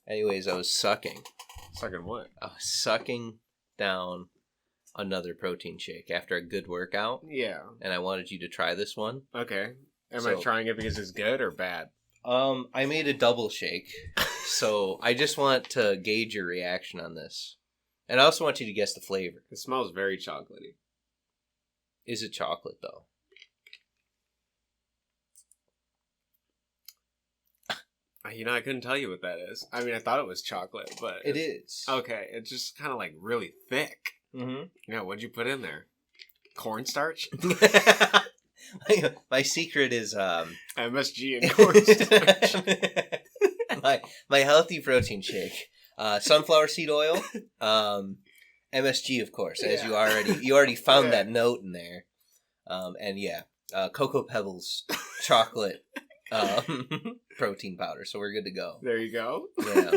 Anyways, I was sucking. Sucking what? I was sucking down another protein shake after a good workout. Yeah. And I wanted you to try this one. Okay. Am I trying it because it's good or bad? I made a double shake. So I just want to gauge your reaction on this. And I also want you to guess the flavor. It smells very chocolatey. Is it chocolate, though? I couldn't tell you what that is. I mean, I thought it was chocolate, but... It is. Okay, it's just kind of like really thick. Mm-hmm. Yeah, what'd you put in there? Cornstarch? my secret is... MSG and cornstarch. my healthy protein shake. Sunflower seed oil. MSG, of course, as you already found that note in there. And yeah, Cocoa Pebbles chocolate protein powder, so we're good to go. There you go. Yeah.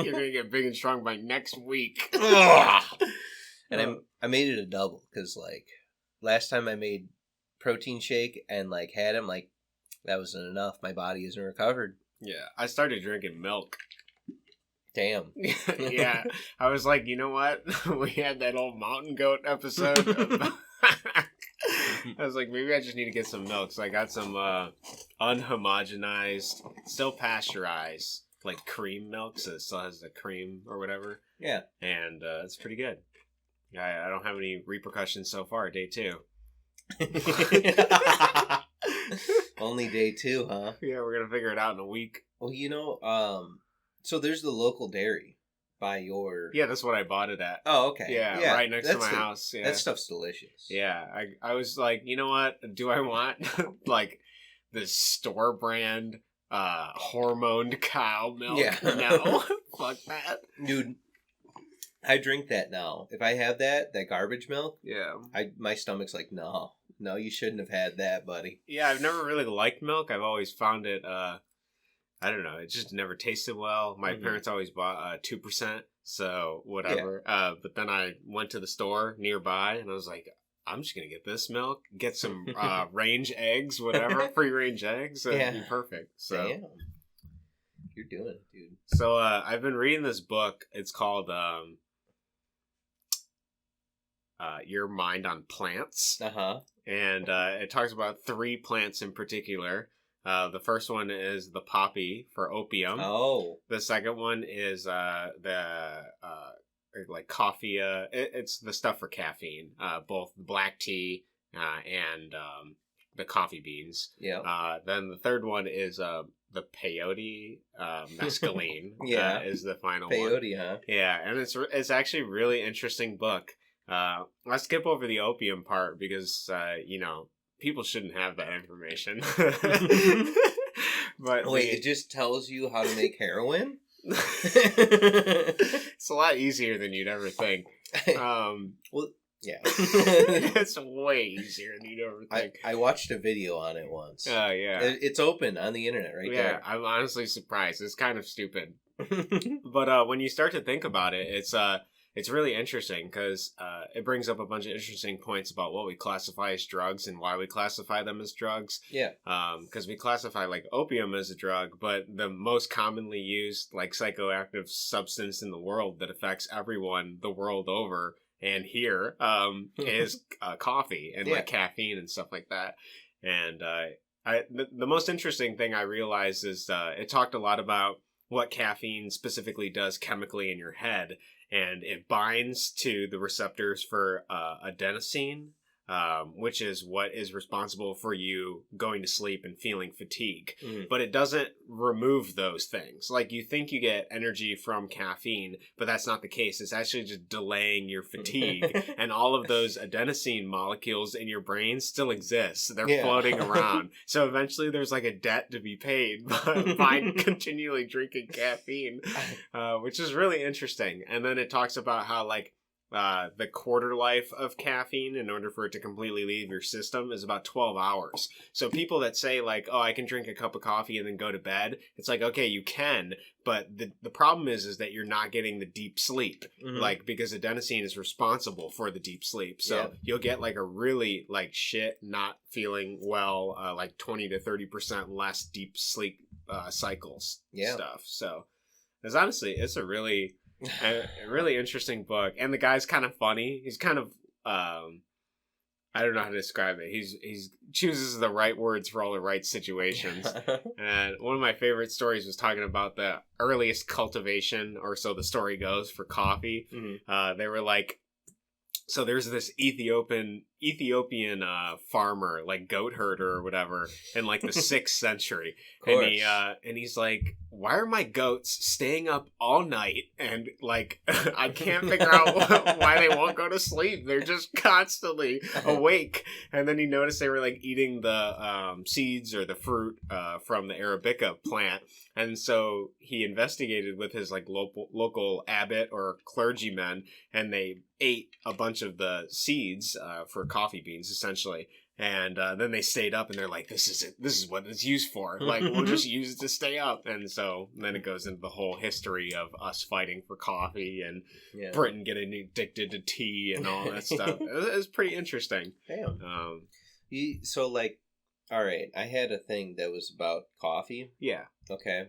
You're gonna get big and strong by next week. And I made it a double because like last time I made protein shake and like had him, like that wasn't enough. My body isn't recovered. Yeah, I started drinking milk. Damn. Yeah, I was like, you know what? We had that old mountain goat episode. I was like, maybe I just need to get some milk. So I got some unhomogenized, still pasteurized, like cream milk. So it still has the cream or whatever. Yeah. And it's pretty good. I don't have any repercussions so far. Day 2. Only day 2, huh? Yeah, we're going to figure it out in a week. Well, so there's the local dairy by your... Yeah, that's what I bought it at. Oh, okay. Yeah, right next to my house. Yeah. That stuff's delicious. Yeah, I was like, you know what? Do I want, like, this store brand, hormoned cow milk? Yeah. No. Fuck that. Dude, I drink that now. If I have that garbage milk, yeah, my stomach's like, no, you shouldn't have had that, buddy. Yeah, I've never really liked milk. I've always found it, I don't know, it just never tasted well. My parents always bought 2%, so whatever. Yeah. But then I went to the store nearby, and I was like, I'm just going to get this milk, get some range eggs, whatever, free-range eggs, and it'd be perfect. So. Damn. You're doing it, dude. So I've been reading this book. It's called Your Mind on Plants. Uh-huh. And it talks about 3 plants in particular. The first one is the poppy for opium. Oh. The second one is like coffee. It's the stuff for caffeine. Both black tea and the coffee beans. Yeah. Then the third one is the peyote mescaline. Yeah. Is the final peyote, one. Huh? Yeah, and it's actually a really interesting book. I'll skip over the opium part because people shouldn't have that information. But wait, it just tells you how to make heroin? It's a lot easier than you'd ever think. Well, yeah. It's way easier than you'd ever think. I watched a video on it once. Oh, yeah. It's open on the internet right there. Yeah, I'm honestly surprised. It's kind of stupid. But when you start to think about it, it's really interesting because it brings up a bunch of interesting points about what we classify as drugs and why we classify them as drugs. Yeah. Because we classify like opium as a drug, but the most commonly used like psychoactive substance in the world that affects everyone the world over and here is coffee and like caffeine and stuff like that. And the most interesting thing I realized is it talked a lot about what caffeine specifically does chemically in your head. And it binds to the receptors for adenosine, which is what is responsible for you going to sleep and feeling fatigue. But it doesn't remove those things. Like, you think you get energy from caffeine, but that's not the case. It's actually just delaying your fatigue. And all of those adenosine molecules in your brain still exist. They're floating around. So eventually there's like a debt to be paid by continually drinking caffeine, which is really interesting. And then it talks about how like the quarter life of caffeine, in order for it to completely leave your system, is about 12 hours. So people that say like, oh, I can drink a cup of coffee and then go to bed, it's like, okay, you can, but the problem is that you're not getting the deep sleep, like, because adenosine is responsible for the deep sleep. So you'll get like a really like shit, not feeling well, like 20 to 30% less deep sleep cycles stuff. So It's honestly, it's a really interesting book, and the guy's kind of funny. He's kind of I don't know how to describe it. He's chooses the right words for all the right situations. And one of my favorite stories was talking about the earliest cultivation, or so the story goes, for coffee. Mm-hmm. They were like, so there's this Ethiopian farmer, like goat herder or whatever, in like the 6th century, and he's like, why are my goats staying up all night? And like, I can't figure out why they won't go to sleep. They're just constantly awake. And then he noticed they were like eating the seeds or the fruit from the Arabica plant. And so he investigated with his like local abbot or clergyman, and they ate a bunch of the seeds for coffee beans, essentially. And then they stayed up, and they're like, this is it. This is what it's used for. Like, we'll just use it to stay up. And so then it goes into the whole history of us fighting for coffee and Britain getting addicted to tea and all that stuff. It was pretty interesting. Damn. So, like, all right, I had a thing that was about coffee. Yeah. Okay.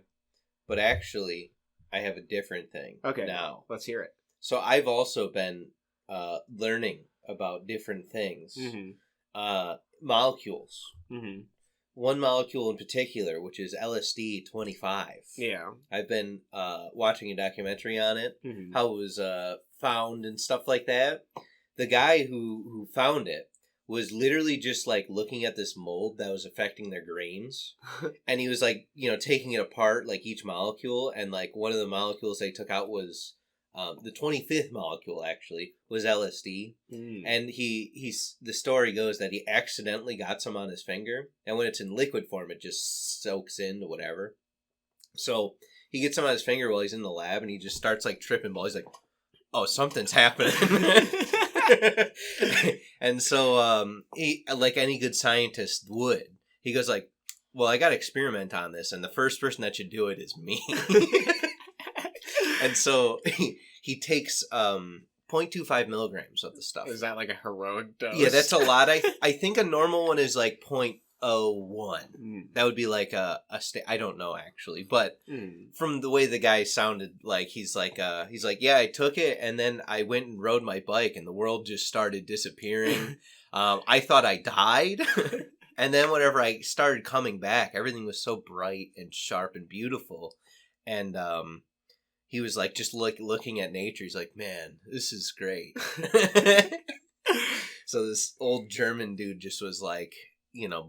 But actually, I have a different thing. Okay. Now. Let's hear it. So I've also been learning about different things. Mm-hmm. Molecules. Mm-hmm. One molecule in particular, which is LSD 25. Yeah. I've been watching a documentary on it, how it was found and stuff like that. The guy who found it was literally just like looking at this mold that was affecting their grains. And he was like, taking it apart, like each molecule. And like one of the molecules they took out was the 25th molecule, actually, was LSD. And the story goes that he accidentally got some on his finger. And when it's in liquid form, it just soaks into whatever. So he gets some on his finger while he's in the lab, and he just starts like tripping balls. He's like, oh, something's happening. And so he, like any good scientist would, he goes like, well, I got to experiment on this, and the first person that should do it is me. And so he takes 0.25 milligrams of the stuff. Is that like a heroic dose? Yeah, that's a lot. I think a normal one is like 0.01. That would be like I don't know actually, but from the way the guy sounded, like he's like, yeah, I took it, and then I went and rode my bike, and the world just started disappearing. I thought I died. And then whenever I started coming back, everything was so bright and sharp and beautiful. And he was like, just looking at nature. He's like, man, this is great. So this old German dude just was like,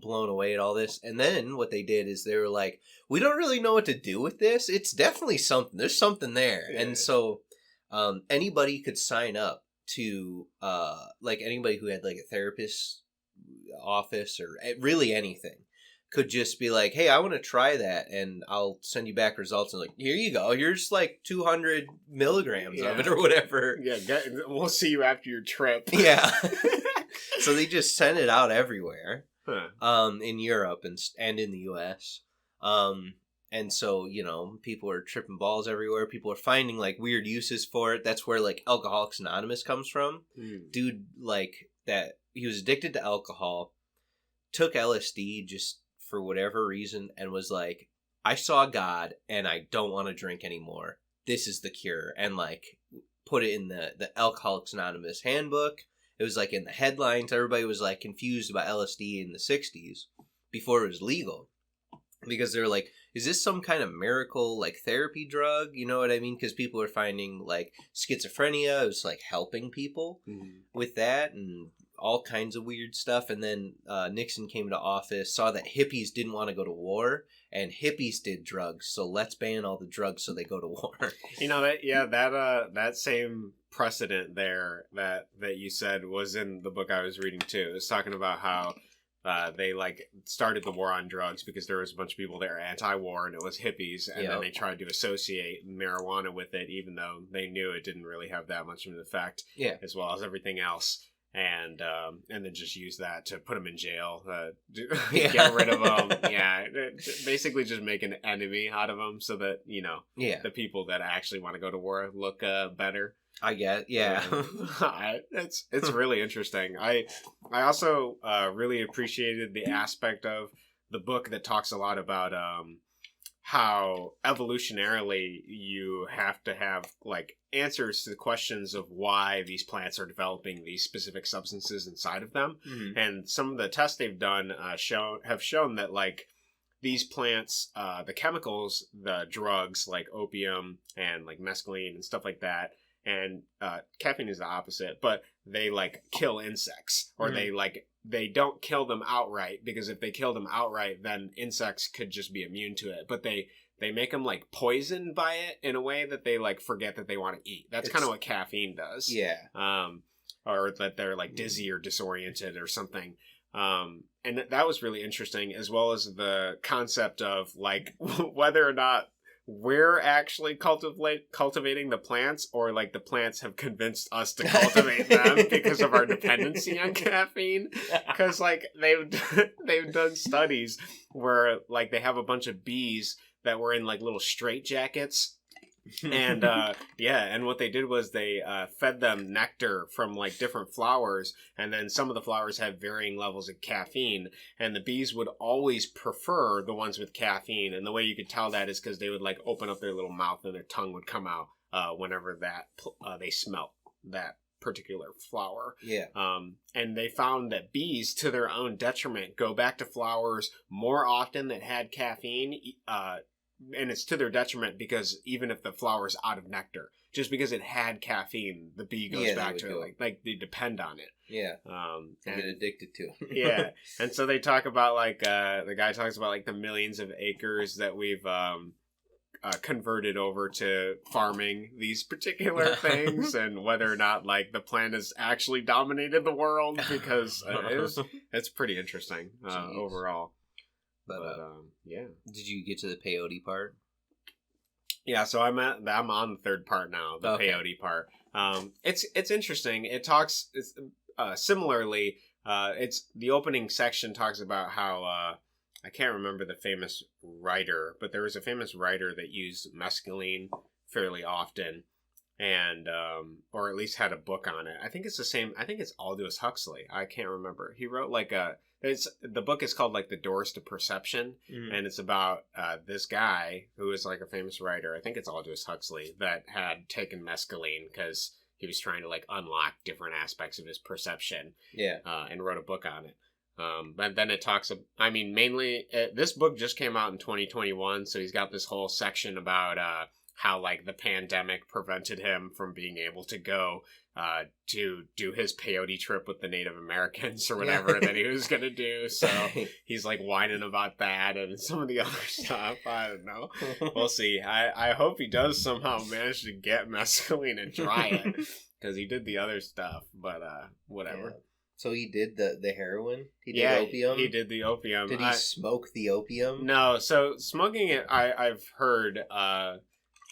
blown away at all this. And then what they did is they were like, we don't really know what to do with this. It's definitely something. There's something there. Yeah. And so anybody could sign up to, like anybody who had like a therapist's office or really anything could just be like, hey, I want to try that, and I'll send you back results. And like, here you go. Here's like 200 milligrams of it or whatever. Yeah, we'll see you after your trip. Yeah. So they just sent it out everywhere. In Europe and in the U.S. And so, people are tripping balls everywhere. People are finding like weird uses for it. That's where like Alcoholics Anonymous comes from. Dude, like that, he was addicted to alcohol, took LSD just for whatever reason, and was like, I saw God and I don't want to drink anymore. This is the cure. And like put it in the Alcoholics Anonymous handbook. It was like in the headlines. Everybody was like confused about LSD in the 60s before it was legal, because they were like, is this some kind of miracle like therapy drug? You know what I mean? Because people are finding like schizophrenia. It was like helping people with that and all kinds of weird stuff. And then Nixon came to office, saw that hippies didn't want to go to war, and hippies did drugs. So let's ban all the drugs so they go to war. That same precedent there that you said was in the book I was reading too. It's talking about how they like started the war on drugs because there was a bunch of people that were anti-war, and it was hippies, and then they tried to associate marijuana with it, even though they knew it didn't really have that much of an effect, as well as everything else. And then just use that to put them in jail, get rid of them. Basically just make an enemy out of them so that, the people that actually want to go to war look better. I get, it's really interesting. I also really appreciated the aspect of the book that talks a lot about how evolutionarily you have to have like answers to the questions of why these plants are developing these specific substances inside of them. Mm-hmm. And some of the tests they've done have shown that like these plants, the chemicals, the drugs like opium and like mescaline and stuff like that, and caffeine is the opposite, but they like kill insects, or they don't kill them outright, because if they kill them outright, then insects could just be immune to it. But they make them like poisoned by it in a way that they like forget that they want to eat. That's kind of what caffeine does. Yeah. Or that they're like dizzy or disoriented or something. And that was really interesting, as well as the concept of like whether or not we're actually cultivating the plants, or like the plants have convinced us to cultivate them because of our dependency on caffeine. Because like they've done studies where like they have a bunch of bees that were in like little straitjackets. And and what they did was they fed them nectar from like different flowers, and then some of the flowers had varying levels of caffeine, and the bees would always prefer the ones with caffeine. And the way you could tell that is because they would like open up their little mouth and their tongue would come out whenever that they smelt that particular flower. Yeah. And they found that bees, to their own detriment, go back to flowers more often that had caffeine. And it's to their detriment, because even if the flower's out of nectar, just because it had caffeine, the bee goes back to it. Like they depend on it. Yeah. And get addicted to it. Yeah. And so they talk about like the guy talks about like the millions of acres that we've converted over to farming these particular things, and whether or not like the plant has actually dominated the world, because it's pretty interesting overall. But yeah. Did you get to the peyote part? Yeah, so I'm on the third part now, the peyote part. It's interesting. It talks similarly. It's the opening section talks about how I can't remember the famous writer, but there was a famous writer that used mescaline fairly often, and or at least had a book on it. I think it's the same. I think it's Aldous Huxley. I can't remember. He wrote like the book is called like The Doors to Perception, and it's about this guy who is like a famous writer. I think it's Aldous Huxley, that had taken mescaline because he was trying to like unlock different aspects of his perception. Yeah. And wrote a book on it. But then it talks, mainly this book just came out in 2021. So he's got this whole section about how like the pandemic prevented him from being able to go to do his peyote trip with the Native Americans or whatever that he was gonna do. So he's like whining about that and some of the other stuff. I don't know. We'll see. I hope he does somehow manage to get mescaline and try it, because he did the other stuff. But whatever. Yeah. So he did the heroin? He did opium? He did the opium. Did he smoke the opium? No. So smoking it, I've heard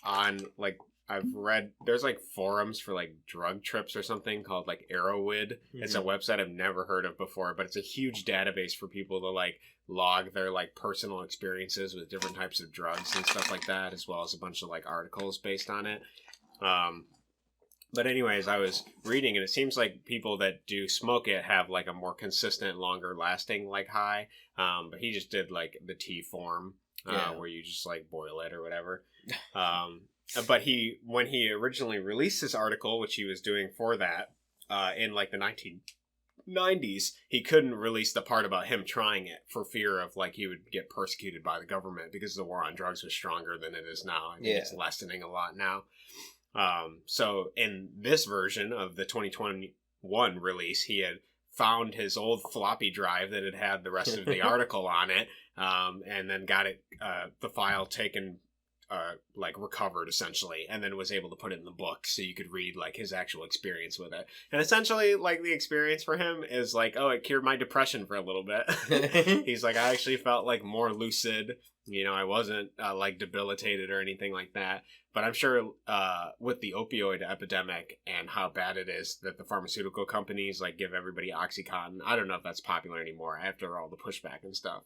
on like, I've read, there's like forums for like drug trips or something called like Arrowid. Mm-hmm. It's a website I've never heard of before, but it's a huge database for people to like log their like personal experiences with different types of drugs and stuff like that, as well as a bunch of like articles based on it. But anyways, I was reading, and it seems like people that do smoke it have like a more consistent, longer lasting like high. But he just did like the tea form, where you just like boil it or whatever. But when he originally released this article, which he was doing for that, in like the 1990s, he couldn't release the part about him trying it for fear of like he would get persecuted by the government, because the war on drugs was stronger than it is now. I think it's lessening a lot now. So in this version of the 2021 release, he had found his old floppy drive that had the rest of the article on it, and then got it, the file taken, like recovered essentially, and then was able to put it in the book so you could read like his actual experience with it. And essentially like the experience for him is like, oh, it cured my depression for a little bit. He's like, I actually felt like more lucid. You know, I wasn't like debilitated or anything like that. But I'm sure with the opioid epidemic and how bad it is that the pharmaceutical companies like give everybody Oxycontin. I don't know if that's popular anymore after all the pushback and stuff.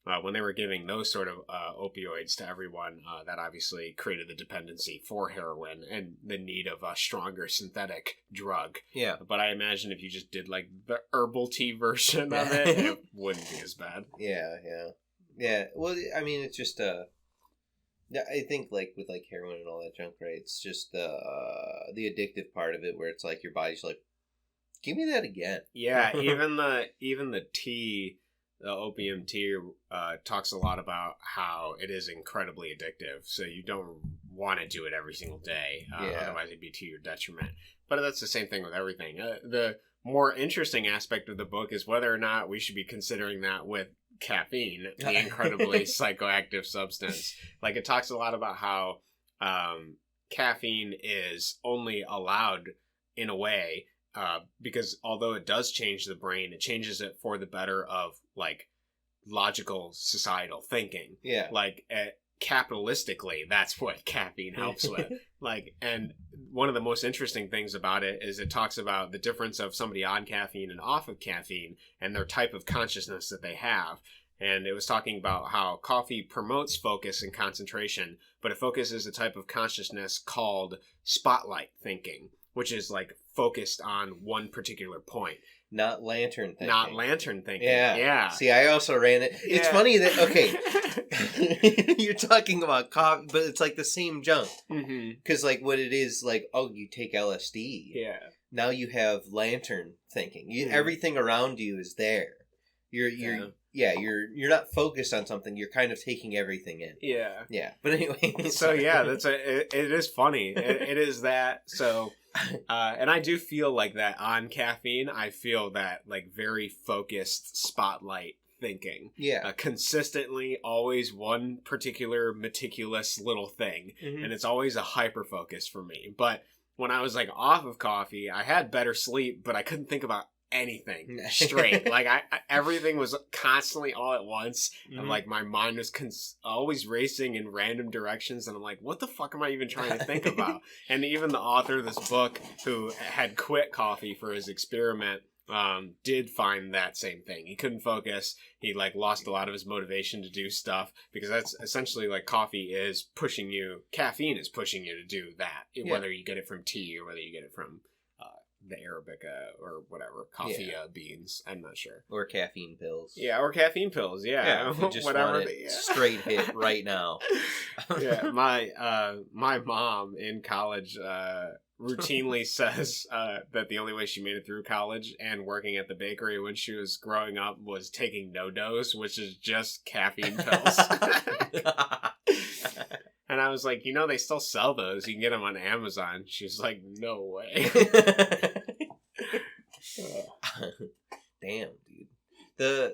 But when they were giving those sort of opioids to everyone, that obviously created the dependency for heroin and the need of a stronger synthetic drug. Yeah. But I imagine if you just did like the herbal tea version of it, it wouldn't be as bad. Yeah. Well, I mean, it's just Yeah, I think like with like heroin and all that junk, right? It's just the addictive part of it, where it's like your body's like, give me that again. Yeah, even the tea, the opium tea, talks a lot about how it is incredibly addictive. So you don't want to do it every single day, otherwise it'd be to your detriment. But that's the same thing with everything. The more interesting aspect of the book is whether or not we should be considering that with caffeine, the incredibly psychoactive substance. Like, it talks a lot about how caffeine is only allowed in a way because although it does change the brain, it changes it for the better of like logical societal thinking. Yeah. Like capitalistically, that's what caffeine helps with. Like, and one of the most interesting things about it is it talks about the difference of somebody on caffeine and off of caffeine and their type of consciousness that they have. And it was talking about how coffee promotes focus and concentration, but it focuses a type of consciousness called spotlight thinking, which is like focused on one particular point. Not lantern thinking. Not lantern thinking. Yeah. Yeah. See, I also ran it. Yeah. It's funny that, okay, you're talking about coffee, but it's like the same junk. Because, like, what it is, like, oh, you take LSD. Yeah. Now you have lantern thinking. Everything around you is there. You're not focused on something. You're kind of taking everything in. Yeah. Yeah. But anyway. So, yeah, it is funny. It is that. So... and I do feel like that on caffeine. I feel that like very focused spotlight thinking. Yeah. Consistently, always one particular meticulous little thing. And it's always a hyper focus for me. But when I was like off of coffee, I had better sleep, but I couldn't think about anything straight. Like I everything was constantly all at once, and like my mind was always racing in random directions, and I'm like, what the fuck am I even trying to think about? And even the author of this book, who had quit coffee for his experiment, did find that same thing. He couldn't focus. He like lost a lot of his motivation to do stuff, because that's essentially like caffeine is pushing you to do that, whether you get it from tea or whether you get it from the Arabica or whatever, coffee beans. I'm not sure. Or caffeine pills. Yeah, or caffeine pills. Yeah, just whatever. Want it straight hit right now. Yeah, my mom in college routinely says that the only way she made it through college and working at the bakery when she was growing up was taking no-dose, which is just caffeine pills. And I was like, they still sell those. You can get them on Amazon. She's like, no way. Damn, dude.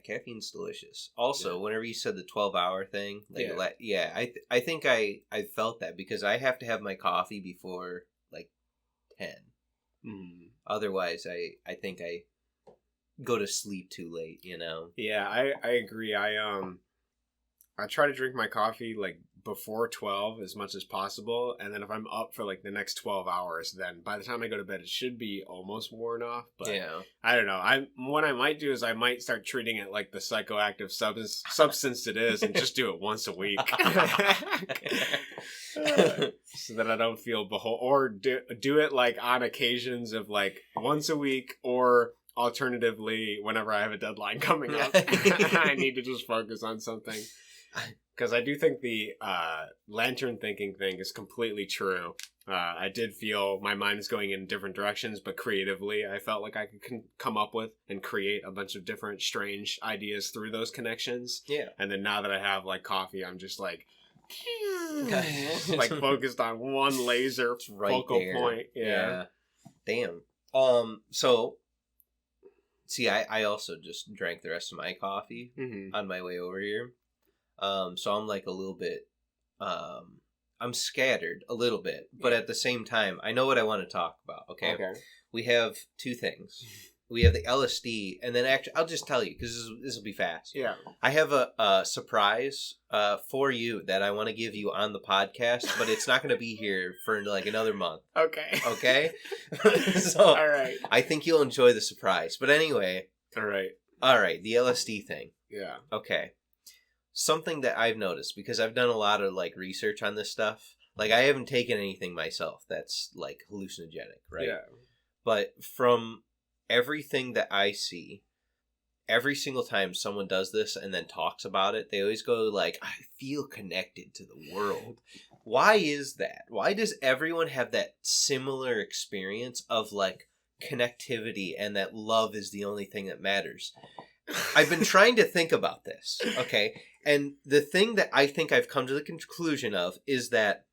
Caffeine's delicious. Also, whenever you said the 12-hour thing, I think I felt that, because I have to have my coffee before like 10. Otherwise, I think I go to sleep too late. Yeah, I agree. I try to drink my coffee like before 12 as much as possible, and then if I'm up for like the next 12 hours, then by the time I go to bed it should be almost worn off. But I don't know. What I might do is I might start treating it like the psychoactive substance it is, and just do it once a week. So that I don't feel or do it like on occasions of like once a week, or alternatively whenever I have a deadline coming up. I need to just focus on something. Because I do think the lantern thinking thing is completely true. I did feel my mind is going in different directions, but creatively I felt like I could come up with and create a bunch of different strange ideas through those connections. Yeah. And then now that I have like coffee, I'm just like like focused on one laser focal point. Yeah. Damn. So see, I also just drank the rest of my coffee on my way over here. So I'm like a little bit, I'm scattered a little bit, but at the same time, I know what I want to talk about. Okay. We have two things. We have the LSD, and then actually, I'll just tell you, because this will be fast. Yeah. I have a surprise for you that I want to give you on the podcast, but it's not going to be here for like another month. Okay? So, all right. I think you'll enjoy the surprise. But anyway. All right, the LSD thing. Yeah. Okay. Something that I've noticed, because I've done a lot of like research on this stuff. Like, I haven't taken anything myself that's like hallucinogenic, right? Yeah. But from everything that I see, every single time someone does this and then talks about it, they always go like, I feel connected to the world. Why is that? Why does everyone have that similar experience of like connectivity and that love is the only thing that matters? I've been trying to think about this, okay? And the thing that I think I've come to the conclusion of is that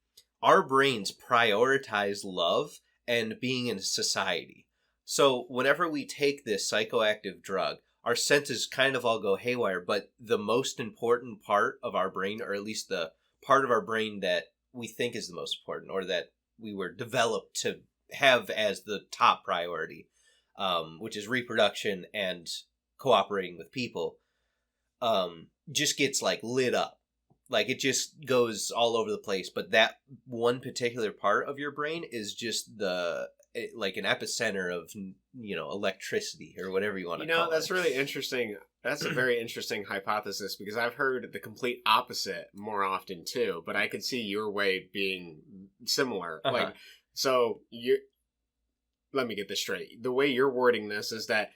our brains prioritize love and being in society. So whenever we take this psychoactive drug, our senses kind of all go haywire, but the most important part of our brain, or at least the part of our brain that we think is the most important, or that we were developed to have as the top priority, which is reproduction and cooperating with people, just gets like lit up. Like it just goes all over the place. But that one particular part of your brain is just like an epicenter of, electricity or whatever you want to call it. That's really interesting. That's a very interesting hypothesis, because I've heard the complete opposite more often too, but I could see your way being similar. Uh-huh. Let me get this straight. The way you're wording this is that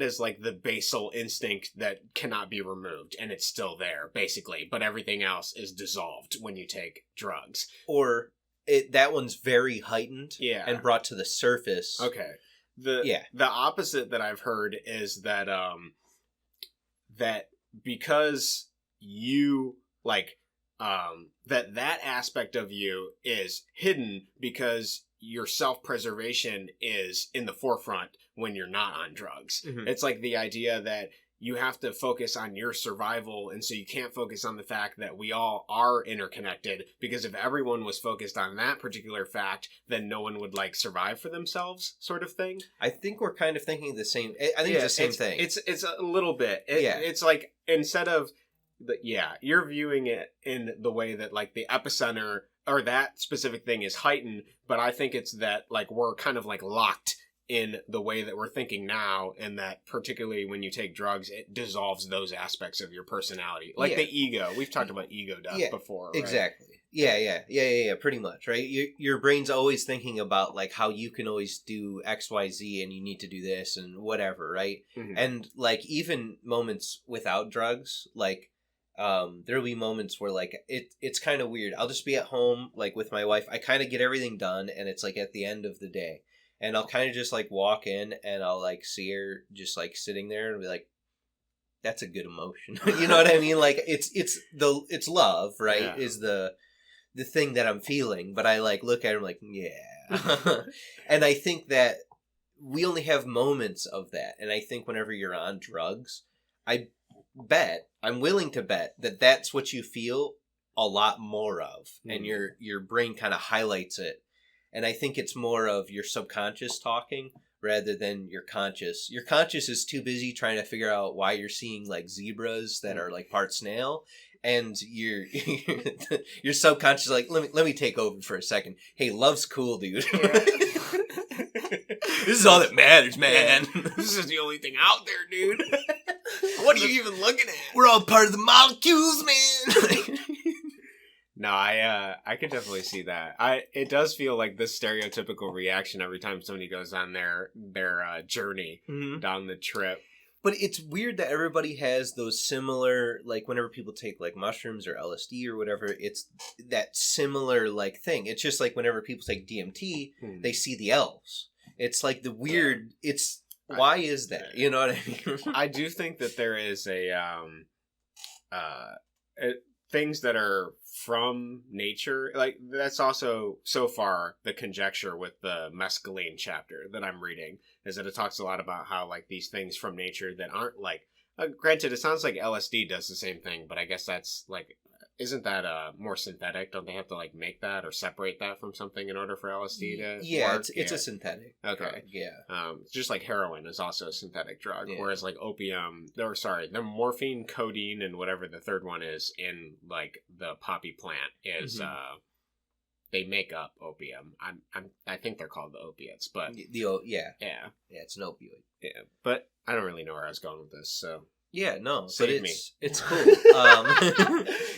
is like the basal instinct that cannot be removed, and it's still there, basically, but everything else is dissolved when you take drugs. Or that one's very heightened and brought to the surface. Okay. The opposite that I've heard is that that because you like that aspect of you is hidden because your self-preservation is in the forefront when you're not on drugs. Mm-hmm. It's like the idea that you have to focus on your survival, and so you can't focus on the fact that we all are interconnected, because if everyone was focused on that particular fact, then no one would like survive for themselves, sort of thing. I think we're kind of thinking the same. I think it's the same thing. It's a little bit. It's like, instead of you're viewing it in the way that like the epicenter or that specific thing is heightened, but I think it's that like we're kind of like locked in the way that we're thinking now, and that particularly when you take drugs, it dissolves those aspects of your personality. Like the ego. We've talked about ego death before, right? Exactly. Yeah, pretty much, right? Your brain's always thinking about like how you can always do X, Y, Z, and you need to do this and whatever, right? Mm-hmm. And like even moments without drugs, like there'll be moments where like it's kind of weird. I'll just be at home like with my wife. I kind of get everything done, and it's like at the end of the day. And I'll kind of just like walk in and I'll like see her just like sitting there and be like, that's a good emotion. You know what I mean? Like it's love, right? Yeah. Is the thing that I'm feeling. But I like look at her and I'm like, yeah. And I think that we only have moments of that. And I think whenever you're on drugs, I'm willing to bet that that's what you feel a lot more of. Mm. And your brain kind of highlights it. And I think it's more of your subconscious talking rather than your conscious. Your conscious is too busy trying to figure out why you're seeing like zebras that are like part snail, and your subconscious is like, let me take over for a second. Hey, love's cool, dude. Yeah. This is all that matters, man. This is the only thing out there, dude. What are you even looking at? We're all part of the molecules, man. No, I can definitely see that. It does feel like this stereotypical reaction every time somebody goes on their journey down the trip. But it's weird that everybody has those similar, like whenever people take like mushrooms or LSD or whatever, it's that similar like thing. It's just like whenever people take DMT, they see the elves. It's like the weird. Why is that? You know what I mean? I do think that there is things that are from nature, like that's also so far the conjecture with the mescaline chapter that I'm reading, is that it talks a lot about how like these things from nature that aren't like granted it sounds like LSD does the same thing, but I guess that's like, isn't that more synthetic? Don't they have to like make that or separate that from something in order for LSD to work? It's a synthetic drug, just like heroin is also a synthetic drug, whereas like the morphine, codeine, and whatever the third one is in like the poppy plant is they make up opium. I think they're called the opiates, but it's an opioid. Yeah, but I don't really know where I was going with this, so. Yeah, no, Save but me. It's cool.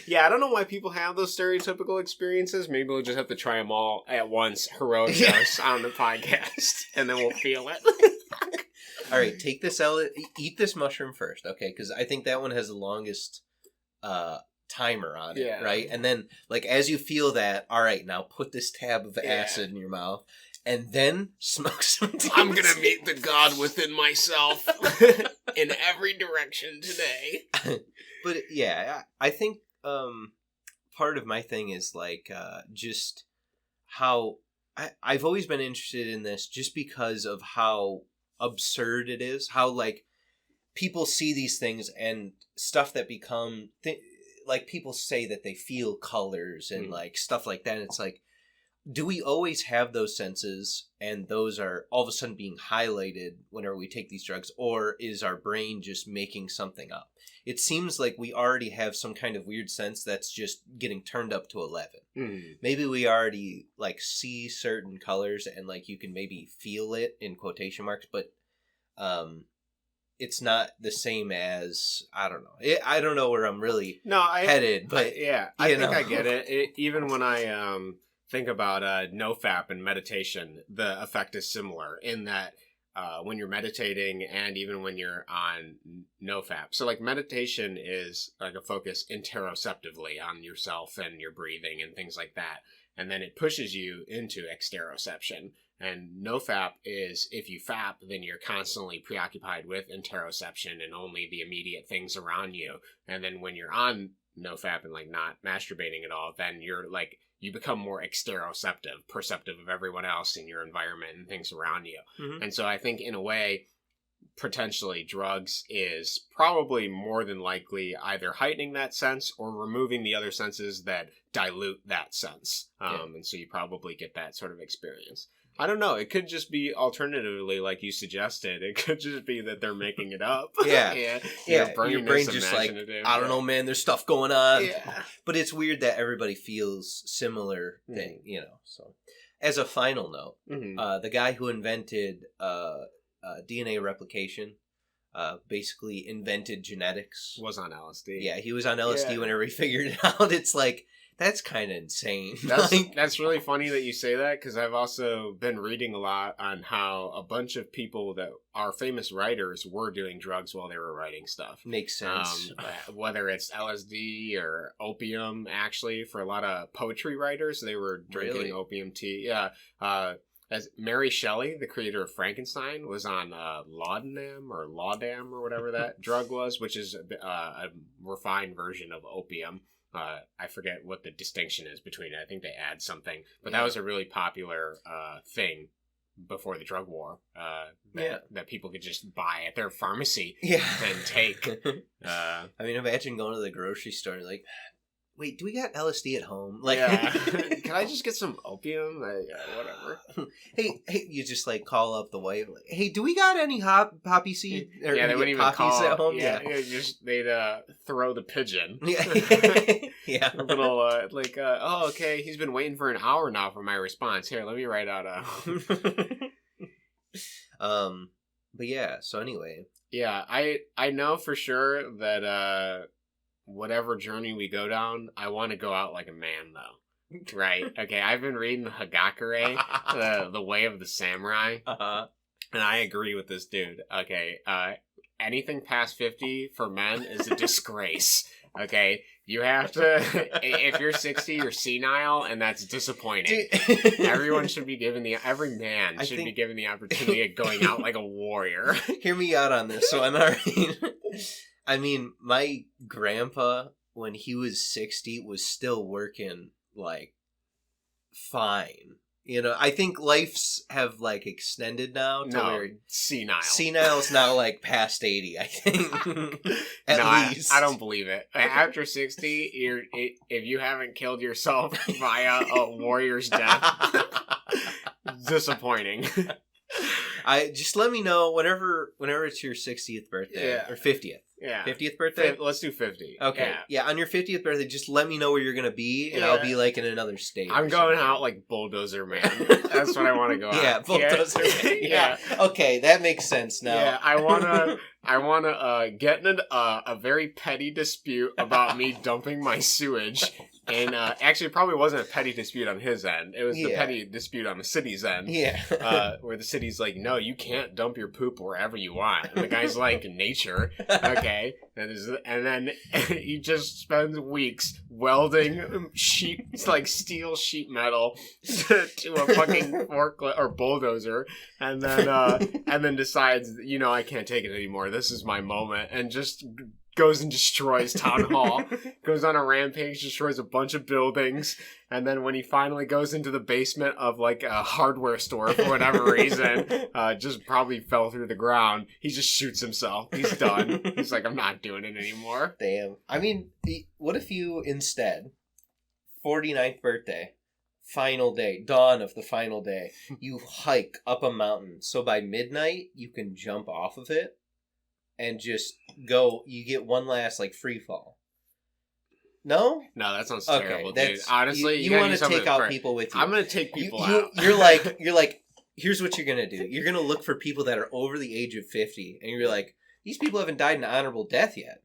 Yeah, I don't know why people have those stereotypical experiences. Maybe we'll just have to try them all at once, heroic dose on the podcast, and then we'll feel it. all right, take this eat this mushroom first, okay? Because I think that one has the longest timer on it, right? And then, like, as you feel that, all right, now put this tab of acid in your mouth, and then smoke some THC. I'm gonna meet the God within myself in every direction today. But yeah, I think part of my thing is like just how I've always been interested in this just because of how absurd it is, how like people see these things and stuff that become like people say that they feel colors and like stuff like that. It's like, do we always have those senses and those are all of a sudden being highlighted whenever we take these drugs, or is our brain just making something up? It seems like we already have some kind of weird sense that's just getting turned up to 11. Maybe we already like see certain colors and like you can maybe feel it in quotation marks, but it's not the same as, I don't know. I don't know where I'm really headed, but I think I get it. Even when I think about NoFap and meditation, the effect is similar in that when you're meditating and even when you're on NoFap. So like meditation is like a focus interoceptively on yourself and your breathing and things like that. And then it pushes you into exteroception. And NoFap is, if you fap, then you're constantly preoccupied with interoception and only the immediate things around you. And then when you're on NoFap and like not masturbating at all, then you're like, you become more exteroceptive, perceptive of everyone else in your environment and things around you. And so I think in a way, potentially drugs is probably more than likely either heightening that sense or removing the other senses that dilute that sense. And so you probably get that sort of experience. I don't know. It could just be alternatively, like you suggested. It could just be that they're making it up. Your brain's just like, I don't know, man. There's stuff going on. But it's weird that everybody feels similar thing, you know. So, as a final note, the guy who invented DNA replication, basically invented genetics, was on LSD. Yeah, he was on LSD whenever he figured it out. It's like, that's kind of insane. That's really funny that you say that, because I've also been reading a lot on how a bunch of people that are famous writers were doing drugs while they were writing stuff. Makes sense. Whether it's LSD or opium, actually, for a lot of poetry writers, they were drinking opium tea. As Mary Shelley, the creator of Frankenstein, was on laudanum or whatever that drug was, which is a refined version of opium. I forget what the distinction is between it. I think they add something. But that was a really popular thing before the drug war that people could just buy at their pharmacy and take. I mean, imagine going to the grocery store and like, wait, do we got LSD at home? Like, can I just get some opium? Whatever. Hey, you just like call up the wife. Like, hey, do we got any poppy seed? Or they wouldn't even call at home. They'd throw the pigeon. A little oh, okay. He's been waiting for an hour now for my response. Here, let me write out But yeah. So anyway. Yeah, I know for sure that whatever journey we go down, I want to go out like a man, though. Right? Okay, I've been reading the Hagakure, the Way of the Samurai, and I agree with this dude. Okay, anything past 50 for men is a disgrace. Okay, you have to, if you're 60, you're senile, and that's disappointing. Every man should be given the opportunity of going out like a warrior. Hear me out on this one, alright? I mean, my grandpa, when he was 60, was still working, like, fine. You know, I think life's have, like, extended now to where... senile. Senile's now, like, past 80, I think. At least. I don't believe it. After 60, if you haven't killed yourself via a warrior's death, disappointing. Just let me know whenever it's your 60th birthday or 50th. Yeah. 50th birthday? Let's do 50. Okay. Yeah, on your 50th birthday, just let me know where you're going to be, and I'll be, like, in another state. I'm going out like Bulldozer Man. That's what I want to go out. Yeah, Bulldozer Man. Yeah. Okay, that makes sense now. Yeah, I want to get in a very petty dispute about me dumping my sewage And actually, it probably wasn't a petty dispute on his end. It was the petty dispute on the city's end. Yeah. Where the city's like, no, you can't dump your poop wherever you want. And the guy's like, nature. Okay. And then he just spends weeks welding steel sheet metal to a fucking forklift or bulldozer. And then decides, I can't take it anymore. This is my moment. And just goes and destroys town hall, goes on a rampage, destroys a bunch of buildings, and then when he finally goes into the basement of like a hardware store for whatever reason, just probably fell through the ground, he just shoots himself. He's done. He's like, I'm not doing it anymore. Damn. I mean, what if you instead, 49th birthday, final day, dawn of the final day, you hike up a mountain, so by midnight you can jump off of it and just go, you get one last, like, free fall. No? No, that sounds terrible, dude. Honestly, you want to take out people with you. I'm going to take people out. You're like, here's what you're going to do. You're going to look for people that are over the age of 50, and you're like, these people haven't died an honorable death yet.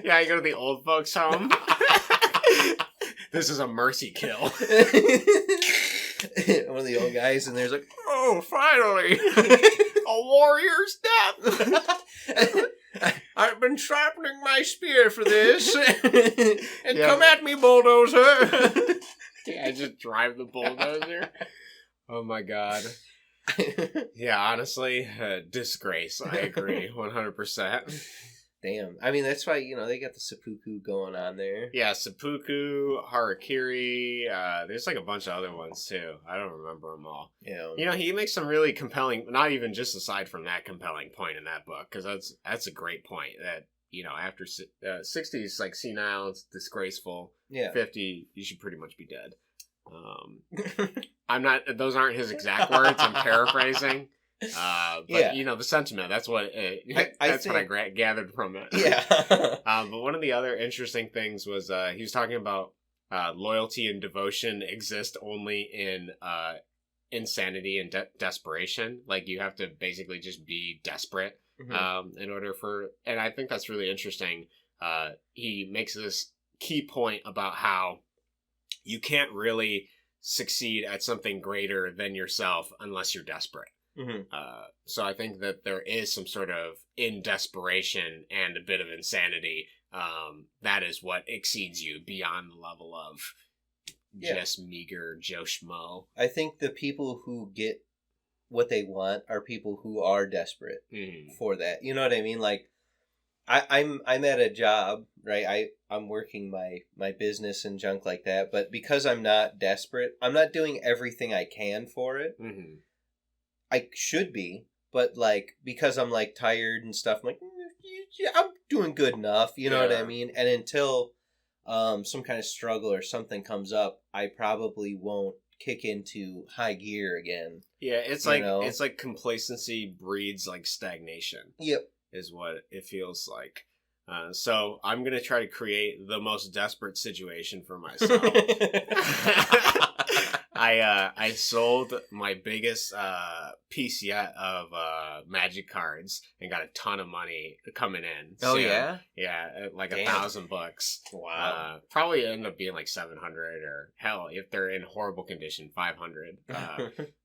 Yeah, you go to the old folks' home. This is a mercy kill. One of the old guys, and there's like, oh, finally! A warrior's death! I've been sharpening my spear for this. And come at me, bulldozer! Yeah, I just drive the bulldozer. Oh my god. Yeah, honestly, disgrace. I agree, 100%. Damn. I mean, that's why, they got the seppuku going on there. Yeah, seppuku, harakiri, there's like a bunch of other ones too. I don't remember them all. Yeah. He makes some really compelling, not even just aside from that compelling point in that book, because that's a great point that, after 60 is like senile, it's disgraceful. Yeah. 50, you should pretty much be dead. Those aren't his exact words, I'm paraphrasing. But the sentiment, that's what what I gathered from it. Yeah. But one of the other interesting things was he was talking about loyalty and devotion exist only in insanity and desperation. Like, you have to basically just be desperate in order for, and I think that's really interesting. He makes this key point about how you can't really succeed at something greater than yourself unless you're desperate. Mm-hmm. So I think that there is some sort of, in desperation and a bit of insanity, that is what exceeds you beyond the level of just meager Joe Schmo. I think the people who get what they want are people who are desperate for that. You know what I mean? Like, I'm at a job, right? I'm working my business and junk like that, but because I'm not desperate, I'm not doing everything I can for it. Mm-hmm. I should be, but like, because I'm like tired and stuff, I'm like, I'm doing good enough, you know what I mean? And until some kind of struggle or something comes up, I probably won't kick into high gear again. Yeah, it's like complacency breeds like stagnation. Yep. Is what it feels like. So I'm going to try to create the most desperate situation for myself. I sold my biggest piece yet of Magic cards and got a ton of money coming in. Oh, yeah? Yeah, like Damn. 1,000 bucks. Wow. Probably end up being like 700, or hell, if they're in horrible condition, 500.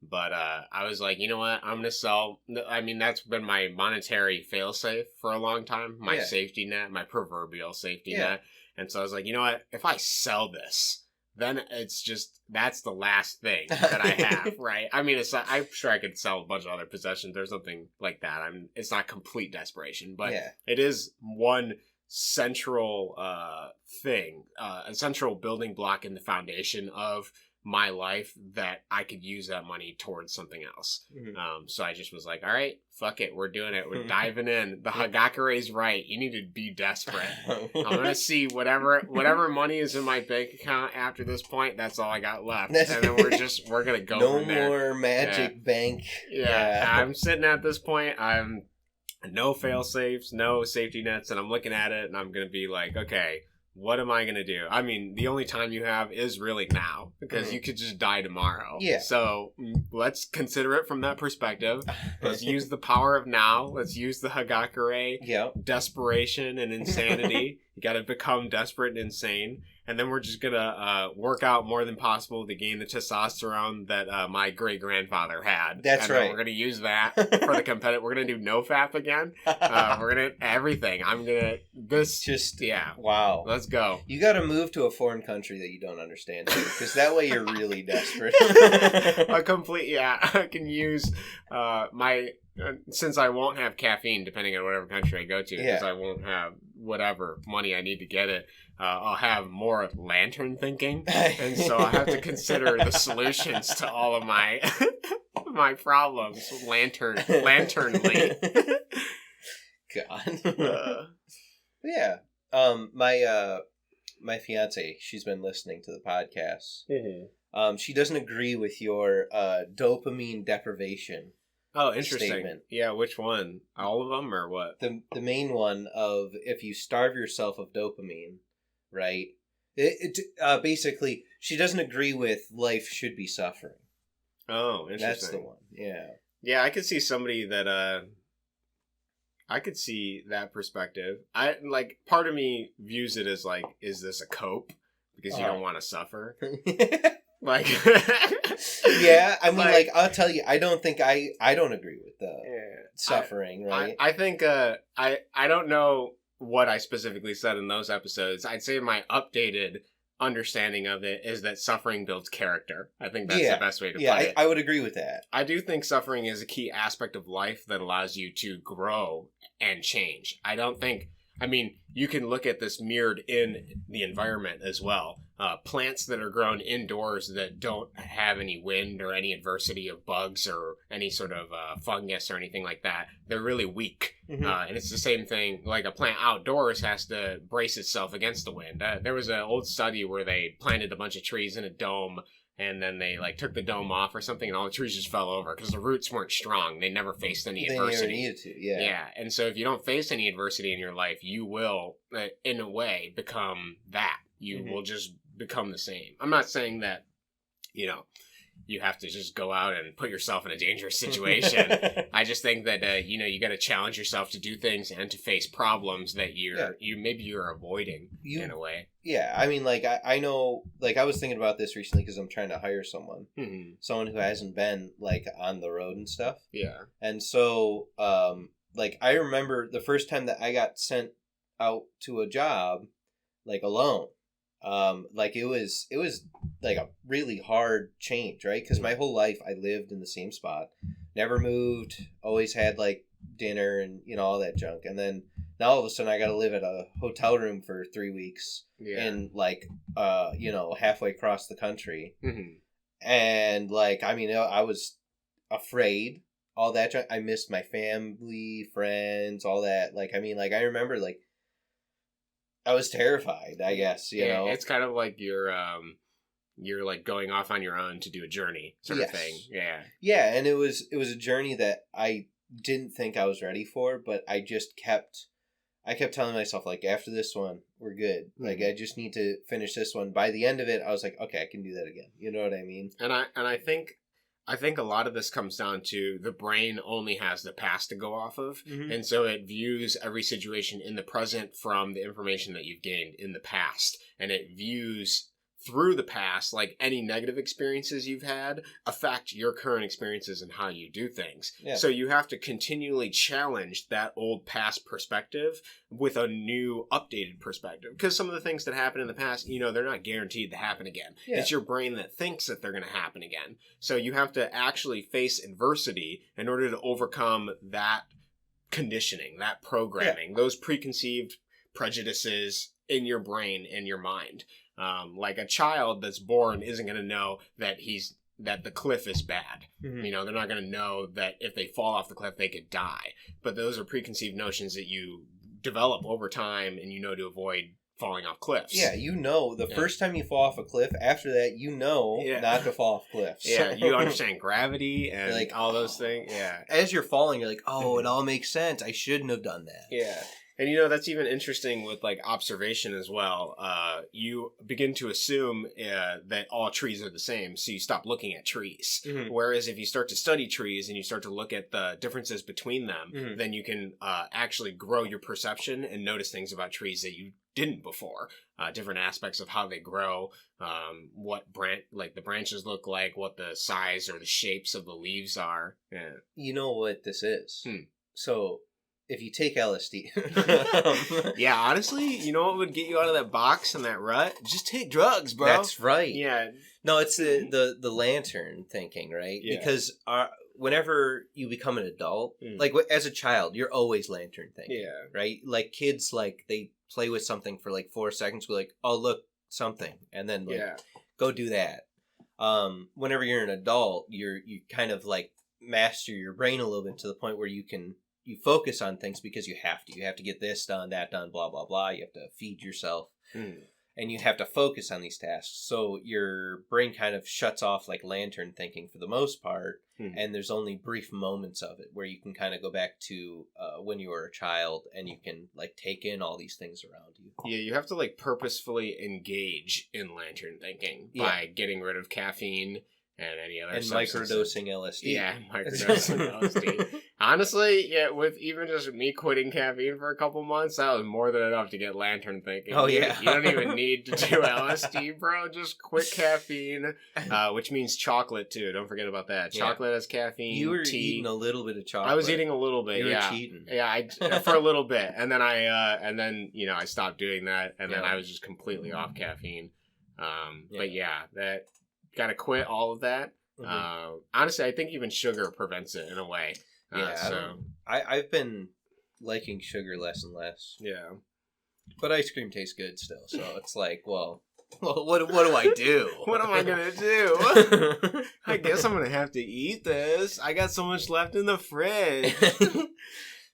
But I was like, you know what? I'm going to sell. I mean, that's been my monetary failsafe for a long time. My safety net, my proverbial safety net. And so I was like, you know what? If I sell this, then it's just, that's the last thing that I have, right? I mean, I'm sure I could sell a bunch of other possessions or something like that. It's not complete desperation, but it is one central thing, a central building block in the foundation of my life that I could use that money towards something else. Mm-hmm. So I just was like, all right, fuck it. We're doing it. We're diving in. The Hagakure's right. You need to be desperate. I'm going to see whatever money is in my bank account after this point. That's all I got left. And then we're going to go no from there. more magic bank. Yeah. I'm sitting at this point. I'm no fail safes, no safety nets. And I'm looking at it and I'm going to be like, okay, what am I going to do? I mean, the only time you have is really now, because you could just die tomorrow. Yeah. So let's consider it from that perspective. Let's use the power of now. Let's use the Hagakure, desperation and insanity. You got to become desperate and insane. And then we're just going to work out more than possible to gain the testosterone that my great-grandfather had. That's and right. We're going to use that for the competitive. We're going to do NoFap again. We're going to everything. I'm going to... Wow. Let's go. You got to move to a foreign country that you don't understand, because that way you're really desperate. I can use my... since I won't have caffeine, depending on whatever country I go to, because I won't have whatever money I need to get it, I'll have more lantern thinking, and so I have to consider the solutions to all of my my problems lanternly. God. Yeah. My fiance, she's been listening to the podcast. Mm-hmm. She doesn't agree with your dopamine deprivation. Oh, interesting. Statement. Yeah, which one? All of them, or what? The main one of, if you starve yourself of dopamine, right? Basically, she doesn't agree with life should be suffering. Oh, interesting. That's the one. Yeah. Yeah, I could see somebody that I could see that perspective. Part of me views it as like, is this a cope? Because you don't want to suffer. Like, yeah, I mean, like, I'll tell you, I don't agree with the suffering, right? I think, I don't know what I specifically said in those episodes. I'd say my updated understanding of it is that suffering builds character. I think that's the best way to put it. I would agree with that. I do think suffering is a key aspect of life that allows you to grow and change. You can look at this mirrored in the environment as well. Plants that are grown indoors that don't have any wind or any adversity of bugs or any sort of fungus or anything like that, they're really weak. Mm-hmm. And it's the same thing, like a plant outdoors has to brace itself against the wind. There was an old study where they planted a bunch of trees in a dome, and then they took the dome off or something, and all the trees just fell over because the roots weren't strong. They never faced any adversity. They never needed to, yeah. Yeah, and so if you don't face any adversity in your life, you will, in a way, become that. You will just become the same. I'm not saying that, you have to just go out and put yourself in a dangerous situation. I just think that, you got to challenge yourself to do things and to face problems that you're avoiding in a way. Yeah, I mean, like, I know, like, I was thinking about this recently because I'm trying to hire someone. Mm-hmm. Someone who hasn't been, like, on the road and stuff. Yeah. And so, I remember the first time that I got sent out to a job, like, alone. It was like a really hard change, right? Because my whole life I lived in the same spot, never moved, always had like dinner and all that junk, and then now all of a sudden I got to live at a hotel room for 3 weeks in halfway across the country, and I was afraid, all that junk. I missed my family, friends, all that. I remember I was terrified, I guess, you know. It's kind of like you're like going off on your own to do a journey sort of thing. Yeah. Yeah, and it was a journey that I didn't think I was ready for, but I kept telling myself, like, after this one, we're good. Mm-hmm. Like, I just need to finish this one. By the end of it, I was like, okay, I can do that again. You know what I mean? And I think a lot of this comes down to the brain only has the past to go off of. Mm-hmm. And so it views every situation in the present from the information that you've gained in the past. And it views through the past, like any negative experiences you've had affect your current experiences and how you do things. Yeah. So you have to continually challenge that old past perspective with a new updated perspective. Because some of the things that happened in the past, they're not guaranteed to happen again. Yeah. It's your brain that thinks that they're going to happen again. So you have to actually face adversity in order to overcome that conditioning, that programming, those preconceived prejudices in your brain and your mind. Like a child that's born isn't going to know that the cliff is bad. Mm-hmm. They're not going to know that if they fall off the cliff, they could die. But those are preconceived notions that you develop over time and to avoid falling off cliffs. Yeah, the first time you fall off a cliff, after that, not to fall off cliffs. Yeah, you understand gravity and all those things. Yeah. As you're falling, you're like, oh, it all makes sense. I shouldn't have done that. Yeah. And that's even interesting with like observation as well. You begin to assume that all trees are the same, so you stop looking at trees. Mm-hmm. Whereas if you start to study trees and you start to look at the differences between them, Mm-hmm. then you can actually grow your perception and notice things about trees that you didn't before. Different aspects of how they grow, what the branches look like, what the size or the shapes of the leaves are. Yeah. You know what this is? So, if you take LSD... Yeah, honestly, you know what would get you out of that box and that rut? Just take drugs, bro. That's right. Yeah. No, it's the lantern thinking, right? Yeah. Because whenever you become an adult, like as a child, you're always lantern thinking. Yeah. Right? Like kids, like they play with something for like 4 seconds, be like, oh, look, something. And then like, go do that. Whenever you're an adult, you kind of like master your brain a little bit to the point where you focus on things because you have to get this done, that done, blah, blah, blah. You have to feed yourself and you have to focus on these tasks. So your brain kind of shuts off like lantern thinking for the most part. And there's only brief moments of it where you can kind of go back to when you were a child and you can like take in all these things around you. Yeah, you have to like purposefully engage in lantern thinking by getting rid of caffeine and any other microdosing LSD. Yeah, microdosing LSD. Honestly, with even just me quitting caffeine for a couple months, that was more than enough to get lantern thinking. Oh, yeah. You don't even need to do LSD, bro. Just quit caffeine, which means chocolate, too. Don't forget about that. Chocolate has caffeine, You were tea. eating a little bit of chocolate. I was eating a little bit, You were cheating. Yeah, for a little bit. And then I stopped doing that, and then I was just completely off caffeine. But that... Gotta quit all of that. Honestly, I think even sugar prevents it in a way. I've been liking sugar less and less. Yeah. But ice cream tastes good still, so it's like, well, what do I do? What am I gonna do? I guess I'm gonna have to eat this. I got so much left in the fridge.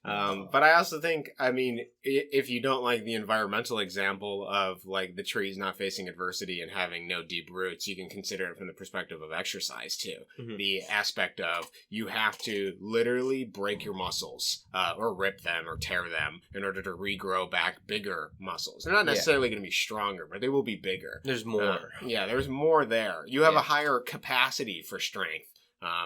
But I also think, I mean, if you don't like the environmental example of like the trees not facing adversity and having no deep roots, you can consider it from the perspective of exercise too. The aspect of you have to literally break your muscles or rip them or tear them in order to regrow back bigger muscles. They're not necessarily going to be stronger, but they will be bigger. There's more. There's more there. You have a higher capacity for strength.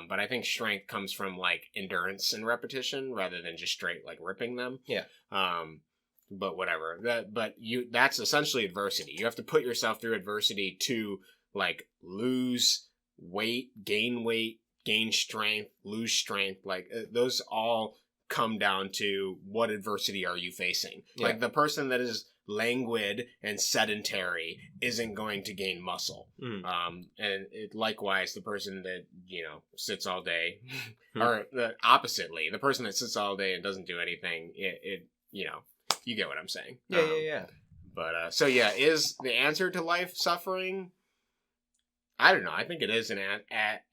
But I think strength comes from like endurance and repetition rather than just straight like ripping them. Yeah. But whatever. That's essentially adversity. You have to put yourself through adversity to like lose weight, gain strength, lose strength. Like those all come down to what adversity are you facing. Yeah. Like the person that is languid and sedentary isn't going to gain muscle. And likewise, the person that, sits all day, or oppositely, the person that sits all day and doesn't do anything, you get what I'm saying. Yeah. But, is the answer to life suffering? I don't know. I think it is an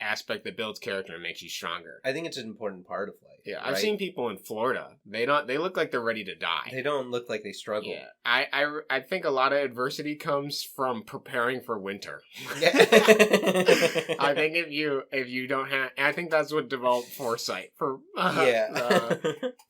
aspect that builds character and makes you stronger. I think it's an important part of life. Yeah, I've seen people in Florida. They look like they're ready to die. They don't look like they struggle. Yeah, I think a lot of adversity comes from preparing for winter. Yeah. I think if you don't have, I think that's what developed foresight for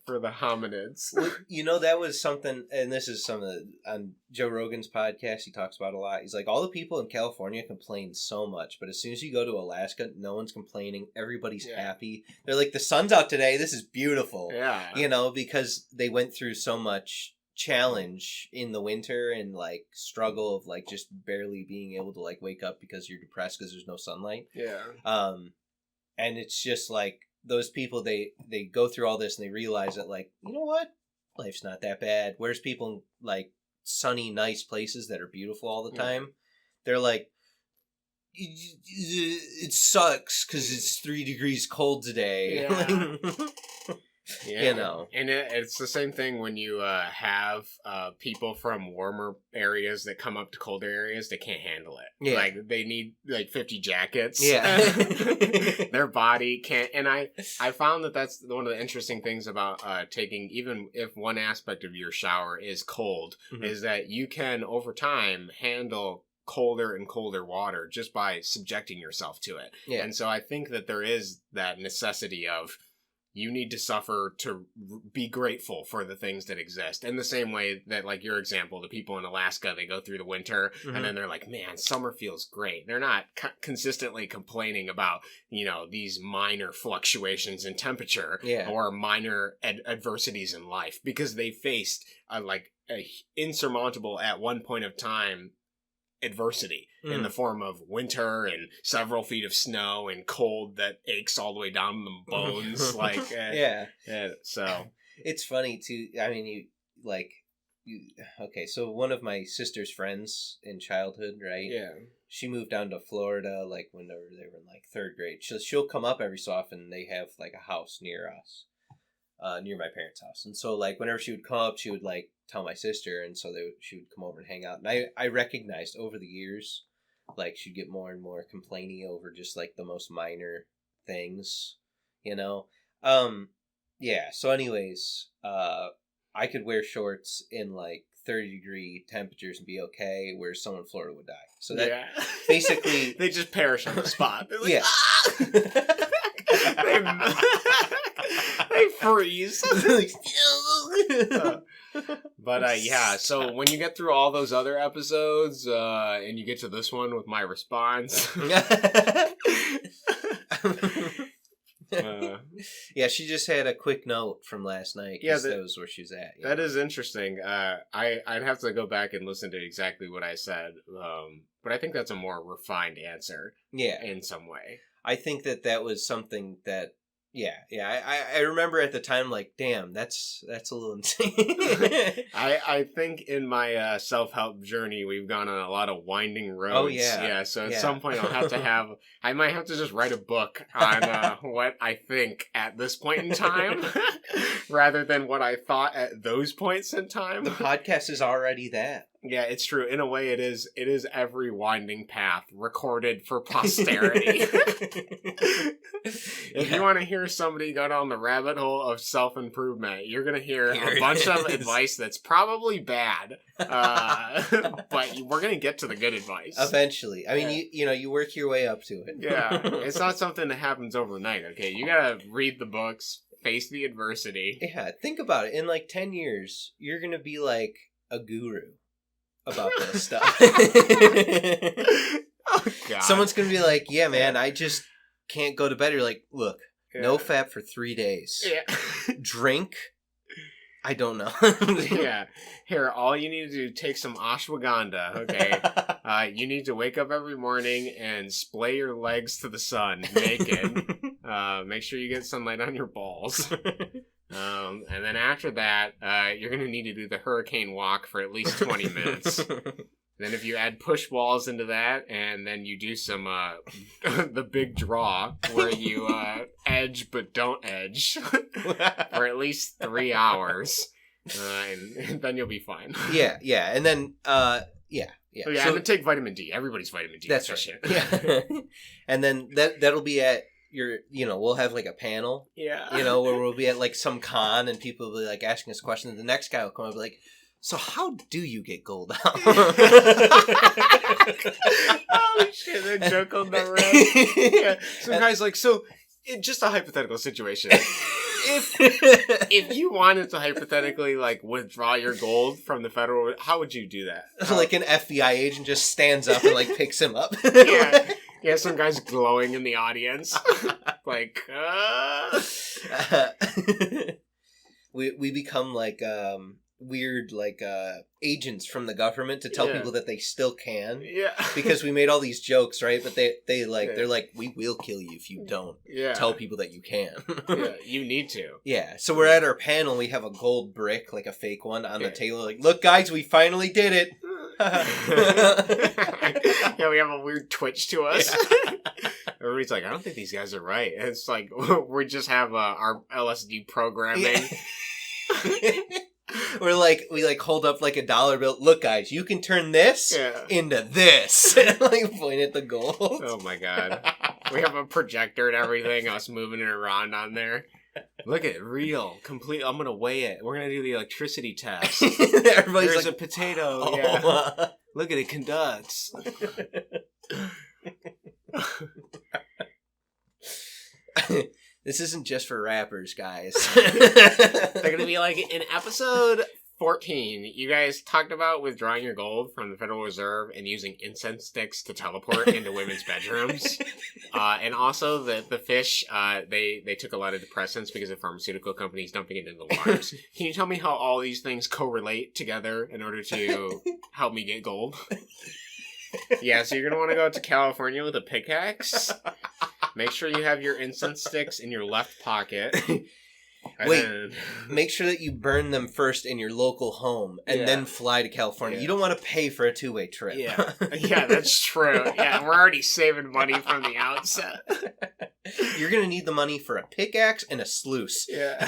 for the hominids. Well, that was something, and this is something on Joe Rogan's podcast he talks about a lot. He's like, all the people in California complain so much, but as soon as you go to Alaska, no one's complaining. Everybody's happy. They're like, the sun's out today. This is beautiful. Yeah. Because they went through so much challenge in the winter and like struggle of like just barely being able to like wake up because you're depressed because there's no sunlight. Yeah. And it's just like those people, they go through all this and they realize that like, you know what? Life's not that bad. Whereas people in like sunny, nice places that are beautiful all the time, they're like, it sucks because it's 3 degrees cold today. Yeah. And it's the same thing when you have people from warmer areas that come up to colder areas. They can't handle it. Yeah. Like they need like 50 jackets. Yeah. Their body can't. And I found that that's one of the interesting things about taking, even if one aspect of your shower is cold, is that you can over time handle colder and colder water just by subjecting yourself to it. Yeah. And so I think that there is that necessity of, you need to suffer to be grateful for the things that exist. In the same way that, like your example, the people in Alaska, they go through the winter and then they're like, man, summer feels great. They're not consistently complaining about, these minor fluctuations in temperature or minor adversities in life, because they faced a insurmountable at one point of time adversity in the form of winter and several feet of snow and cold that aches all the way down the bones. So it's funny too. I mean, okay, so one of my sister's friends in childhood, right? Yeah. She moved down to Florida when they were in third grade. She'll come up every so often. They have a house near us, near my parents' house, and so whenever she would come up, she would tell my sister, and so she would come over and hang out. And I recognized over the years, she'd get more and more complainy over just the most minor things, Yeah. So anyways, I could wear shorts in 30-degree temperatures and be okay, where someone in Florida would die. So that basically they just perish on the spot. They're yeah. They freeze. But so when you get through all those other episodes and you get to this one with my response, yeah, she just had a quick note from last night. Yeah, that was where she's at. That is interesting. I'd have to go back and listen to exactly what I said, but I think that's a more refined answer. Yeah, in some way. I think that was something that. I remember at the time, damn, that's a little insane. I think in my self-help journey, we've gone on a lot of winding roads. Oh, yeah. Yeah, so at some point I might have to just write a book on what I think at this point in time, rather than what I thought at those points in time. The podcast is already that. Yeah, it's true. In a way, it is every winding path recorded for posterity. If you want to hear somebody go down the rabbit hole of self-improvement, you're going to hear a bunch of advice that's probably bad, but we're going to get to the good advice. Eventually. I mean, you work your way up to it. Yeah, it's not something that happens overnight, okay? You got to read the books, face the adversity. Yeah, think about it. In 10 years, you're going to be a guru about this stuff. Oh, God. Someone's going to be like, yeah, man, I just can't go to bed. You're like, look, no fat for 3 days. Yeah. Drink? I don't know. Yeah. Here, all you need to do, take some ashwagandha, okay? You need to wake up every morning and splay your legs to the sun naked. Make sure you get sunlight on your balls. And then after that, you're going to need to do the hurricane walk for at least 20 minutes. Then if you add push walls into that, and then you do some, the big draw, where you edge but don't edge for at least 3 hours, and then you'll be fine. Yeah. And then, Oh, yeah, so, and then take vitamin D. Everybody's vitamin D. That's right. Shit. Yeah. And then that'll be at we'll have a panel. Yeah. Where we'll be at some con and people will be asking us questions. And the next guy will come up and be like, so how do you get gold out? Holy shit, that joke on the road. Yeah. Some guy's so just a hypothetical situation. If you wanted to hypothetically withdraw your gold from the federal, how would you do that? An FBI agent just stands up and picks him up. Yeah. Yeah, some guy's glowing in the audience. We become weird agents from the government to tell people that they still can. Yeah. Because we made all these jokes, right? But they're like, we will kill you if you don't tell people that you can. Yeah, you need to. Yeah. So we're at our panel, we have a gold brick, a fake one, on the table. Look guys, we finally did it. Yeah, we have a weird twitch to us. Everybody's I don't think these guys are right. And it's we just have our LSD programming. We're we hold up a dollar bill. Look, guys, you can turn this into this. Point at the gold. Oh my God. We have a projector and everything, us moving it around on there. Look at it, real, complete. I'm gonna weigh it. We're gonna do the electricity test. Everybody's There's a potato. Oh. Yeah. Look at it, conducts. This isn't just for rappers, guys. They're going to be like, in episode 14, you guys talked about withdrawing your gold from the Federal Reserve and using incense sticks to teleport into women's bedrooms. And also the fish, they took a lot of depressants because of pharmaceutical companies dumping it into the waters. Can you tell me how all these things correlate together in order to help me get gold? Yeah, so you're going to want to go to California with a pickaxe. Make sure you have your incense sticks in your left pocket. Wait, make sure that you burn them first in your local home and then fly to California. You don't want to pay for a two-way trip. Yeah, that's true. Yeah, we're already saving money from the outset. You're going to need the money for a pickaxe and a sluice. Yeah.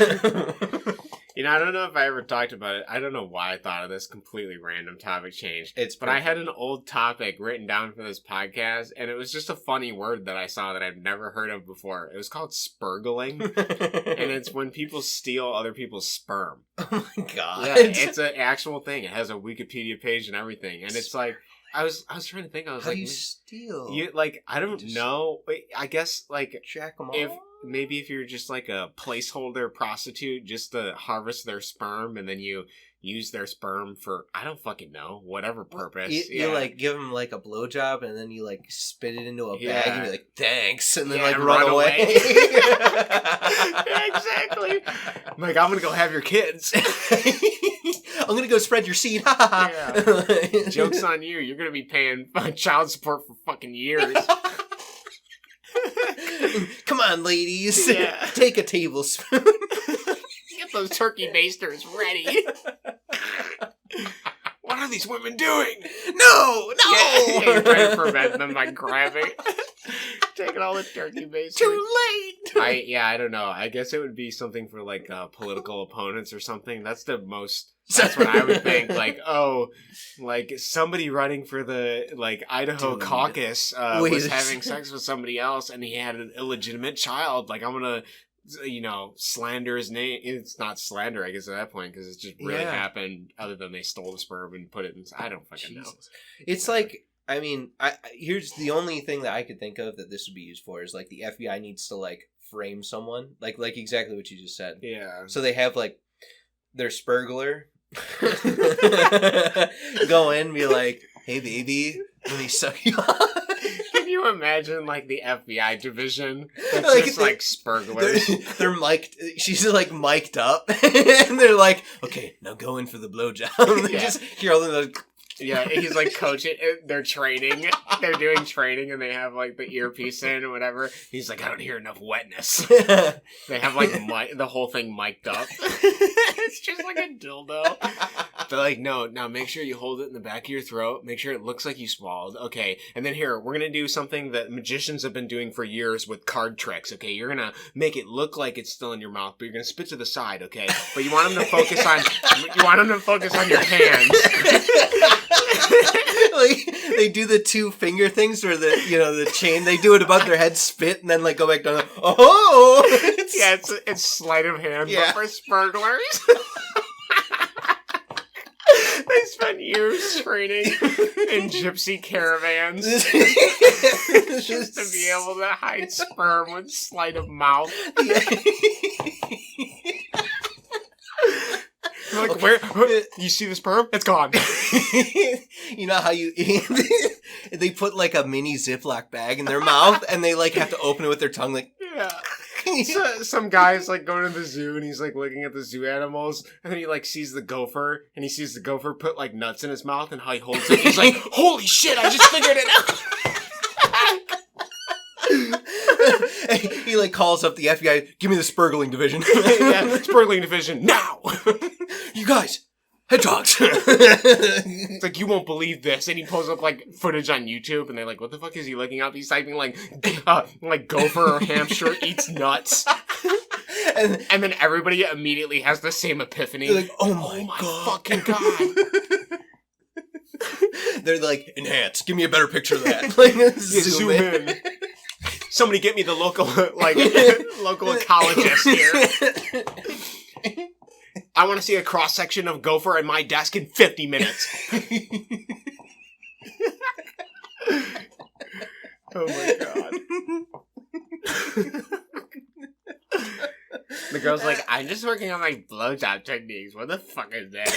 I don't know if I ever talked about it. I don't know why I thought of this completely random topic change. But I had an old topic written down for this podcast, and it was just a funny word that I saw that I'd never heard of before. It was called Spurgling, and it's when people steal other people's sperm. Oh my god. Yeah, it's an actual thing. It has a Wikipedia page and everything, and it's like, I was trying to think, I was How like... do you steal? I don't know. I guess, like... Jack them if off? Maybe if you're just like a placeholder prostitute just to harvest their sperm and then you use their sperm for, I don't fucking know, whatever purpose. You like give them like a blowjob and then you like spit it into a bag and be like, thanks, and then like and run away. Yeah, exactly. I'm like, I'm gonna go have your kids. I'm gonna go spread your seed. Yeah. Joke's on you. You're gonna be paying child support for fucking years. Come on, ladies. Yeah. Take a tablespoon. Get those turkey basters ready. What are these women doing? No! Yeah, you're trying to prevent them by grabbing. Taking all the turkey basters. Too late! I don't know. I guess it would be something for like political opponents or something. That's what I would think. Like, like somebody running for the like Idaho caucus was having sex with somebody else and he had an illegitimate child. Like, I'm gonna, slander his name. It's not slander, I guess, at that point, because it just really happened. Other than they stole the sperm and put it in. I don't fucking know. It's like, I mean, here's the only thing that I could think of that this would be used for is like the FBI needs to like frame someone, like exactly what you just said. Yeah. So they have like their Spurgler go in and be like, hey baby, let me suck you off. Can you imagine like the FBI division that's just like Spurglers? They're mic'd. She's like mic'd up and they're like, okay, now go in for the blowjob. They just hear all the yeah, he's like coaching. They're training. They're doing training, and they have like the earpiece in or whatever. He's like, I don't hear enough wetness. They have like the whole thing mic'd up. It's just like a dildo. They're like, no, now make sure you hold it in the back of your throat. Make sure it looks like you swallowed. Okay, and then here we're gonna do something that magicians have been doing for years with card tricks. Okay, you're gonna make it look like it's still in your mouth, but you're gonna spit to the side. Okay, but you want them to focus on your hands. Like they do the two finger things or the chain. They do it above their head, spit, and then like go back down. Oh, it's sleight of hand, but for Spurglers. They spent years training in gypsy caravans just to be able to hide sperm with sleight of mouth. Like, okay. Where? You see the sperm? It's gone. You know how they put like a mini Ziploc bag in their mouth and they like have to open it with their tongue, like So, some guy's like going to the zoo and he's like looking at the zoo animals and then he like sees the gopher and he sees the gopher put like nuts in his mouth and how he holds it. He's like, holy shit! I just figured it out. He like calls up the FBI. Give me the Spurgling division. Spurgling division now. You guys, hedgehogs. It's like, you won't believe this, and he pulls up like footage on YouTube, and they're like, "What the fuck is he looking up?" He's typing like gopher or hamster eats nuts, and then everybody immediately has the same epiphany. Like, oh my god, fucking god. They're like, enhance. Give me a better picture of that. Like, zoom in. Somebody get me the local ecologist here. I want to see a cross section of gopher at my desk in 50 minutes. Oh my god. The girl's like, I'm just working on my blowjob techniques. What the fuck is that?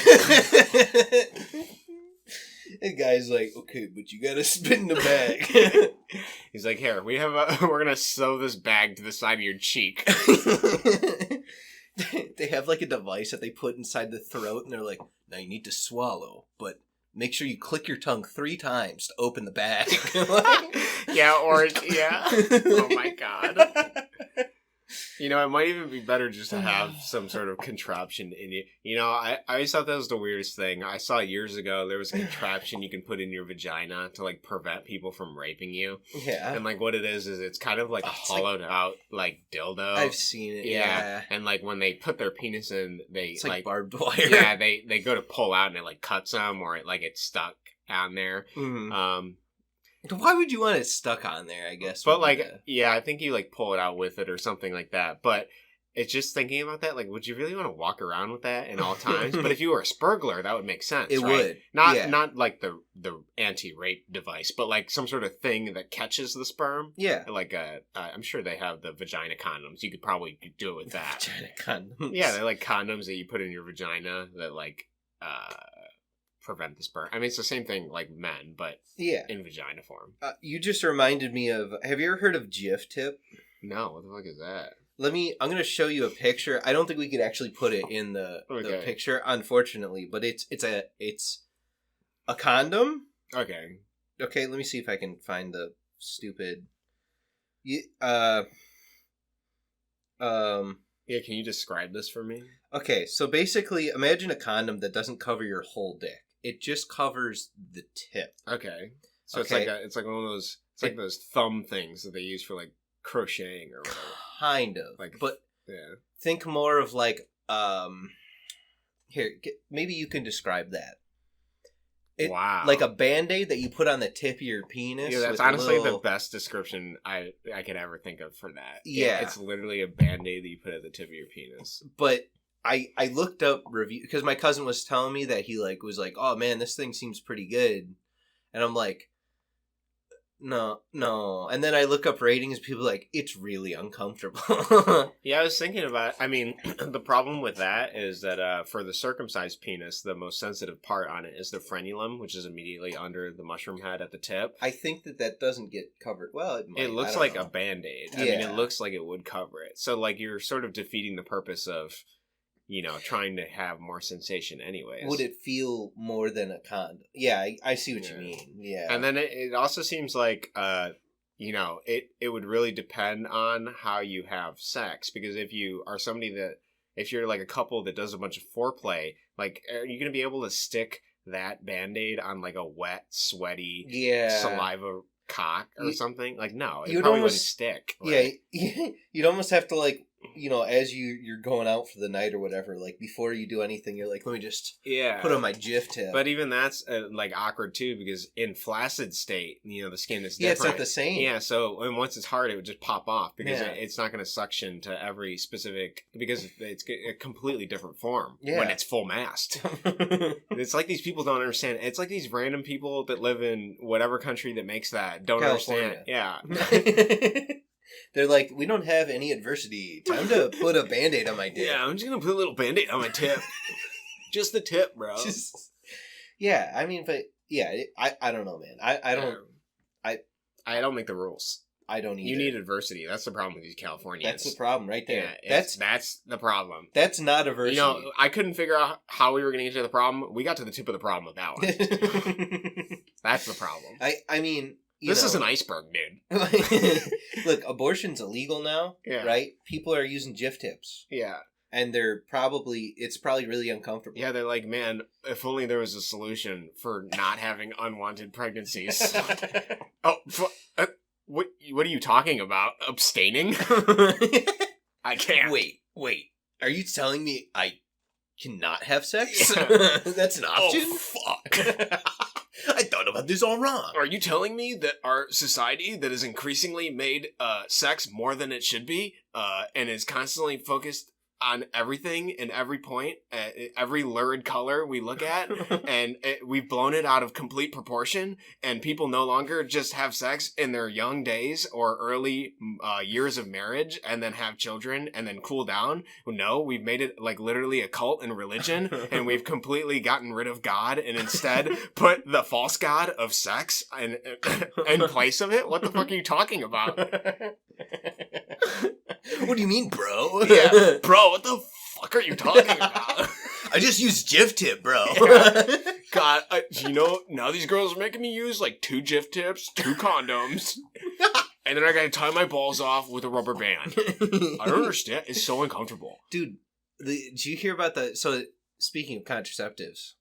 The guy's like, okay, but you gotta spin the bag. He's like, here, we're gonna sew this bag to the side of your cheek. They have like a device that they put inside the throat, and they're like, now you need to swallow, but make sure you click your tongue 3 times to open the bag. Yeah. Oh my god. You know, it might even be better just to have some sort of contraption in you. You know, I always thought that was the weirdest thing. I saw years ago there was a contraption you can put in your vagina to, like, prevent people from raping you. Yeah. And, like, what it is it's kind of like a hollowed out, like, dildo. I've seen it, yeah. And, like, when they put their penis in, it's like barbed wire. Yeah, they go to pull out and it, like, cuts them or it, like, it's stuck on there. Mm-hmm. Why would you want it stuck on there, I guess? But, like, yeah, I think you, like, pull it out with it or something like that. But it's just thinking about that, like, would you really want to walk around with that in all times? But if you were a Spurgler, that would make sense, It right? would. Not like the anti-rape device, but, like, some sort of thing that catches the sperm. Yeah. Like, I'm sure they have the vagina condoms. You could probably do it with that. Vagina condoms. Yeah, they're, like, condoms that you put in your vagina that, like, prevent the sperm. I mean, it's the same thing like men, but in vagina form. You just reminded me of, have you ever heard of GIF tip? No, what the fuck is that? I'm going to show you a picture. I don't think we could actually put it in the picture, unfortunately, but it's a condom. Okay. Okay, let me see if I can find the stupid. Yeah, can you describe this for me? Okay, so basically, imagine a condom that doesn't cover your whole dick. It just covers the tip. Okay. So it's like one of those. It's like those thumb things that they use for, like, crocheting or whatever. Kind of. Like, but yeah. Think more of like here. Maybe you can describe that. Wow. Like a Band-Aid that you put on the tip of your penis. Yeah, that's honestly the best description I could ever think of for that. Yeah. It's literally a Band-Aid that you put at the tip of your penis. But I looked up review because my cousin was telling me that he was like, oh man, this thing seems pretty good, and I'm like, no, and then I look up ratings, people are like, it's really uncomfortable. Yeah, I was thinking about it. I mean, the problem with that is that for the circumcised penis, the most sensitive part on it is the frenulum, which is immediately under the mushroom head at the tip. I think that doesn't get covered. Well, it looks like a Band-Aid. I mean, it looks like it would cover it. So, like, you're sort of defeating the purpose of, you know, trying to have more sensation anyways. Would it feel more than a condom? Yeah, I see what you mean. Yeah. And then it also seems like, you know, it would really depend on how you have sex. Because if you are if you're like a couple that does a bunch of foreplay, like, are you going to be able to stick that Band-Aid on, like, a wet, sweaty, saliva cock or something? Like, no, it probably wouldn't stick. Right? Yeah, you'd almost have to, like, you know, as you're going out for the night or whatever, like, before you do anything, you're like, let me just put on my GIF tip. But even that's, like, awkward, too, because in flaccid state, you know, the skin is different. Yeah, it's not the same. Yeah, so once it's hard, it would just pop off, because it's not going to suction to every specific, because it's a completely different form when it's full mast. It's like these people don't understand. It's like these random people that live in whatever country that makes that don't California. Understand. Yeah. They're like, we don't have any adversity. Time to put a Band-Aid on my dick. Yeah, I'm just going to put a little Band-Aid on my tip. Just the tip, bro. Yeah, I mean, but, yeah, I don't know, man. I don't make the rules. I don't either. You need adversity. That's the problem with these Californians. That's the problem right there. Yeah, that's the problem. That's not adversity. You know, I couldn't figure out how we were going to get to the problem. We got to the tip of the problem with that one. That's the problem. I mean... This is an iceberg, dude. Look, abortion's illegal now, right? People are using GIF tips. Yeah. And it's probably really uncomfortable. Yeah, they're like, man, if only there was a solution for not having unwanted pregnancies. What are you talking about? Abstaining? I can't. Wait. Are you telling me I cannot have sex? Yeah. That's an option? Oh, fuck. I thought about this all wrong. Are you telling me that our society that has increasingly made sex more than it should be, and is constantly focused on everything in every point, every lurid color we look at, and we've blown it out of complete proportion, and people no longer just have sex in their young days or early years of marriage and then have children and then cool down. No, we've made it like literally a cult and religion, and we've completely gotten rid of God and instead put the false god of sex in place of it. What the fuck are you talking about? What do you mean, bro? Yeah, bro, what the fuck are you talking about? I just used Jif Tip, bro. Yeah. God, now these girls are making me use like 2 Jif Tips, 2 condoms, and then I gotta tie my balls off with a rubber band. I don't understand. It's so uncomfortable. Dude, did you hear about so speaking of contraceptives,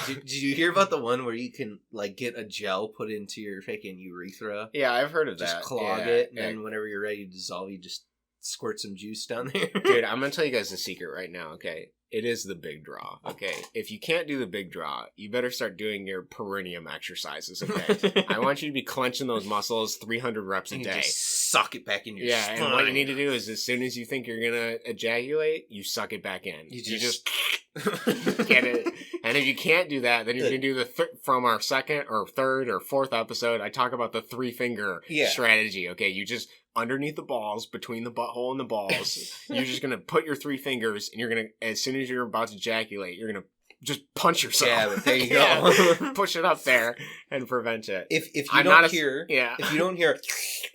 did you hear about the one where you can like get a gel put into your freaking urethra? Yeah, I've heard of that. Just clog it, and then whenever you're ready to dissolve, you just squirt some juice down there. Dude, I'm gonna tell you guys a secret right now, okay? It is the big draw, okay? If you can't do the big draw, you better start doing your perineum exercises, okay? I want you to be clenching those muscles 300 reps a day. Just suck it back in your spine. And what you need to do is as soon as you think you're gonna ejaculate, you suck it back in. You just get it. And if you can't do that, then you're gonna do from our second or third or fourth episode, I talk about the 3-finger strategy, okay? You just underneath the balls, between the butthole and the balls, you're just gonna put your 3 fingers, and you're gonna, as soon as you're about to ejaculate, you're gonna just punch yourself. Yeah, there you go. Push it up there and prevent it. If you don't hear,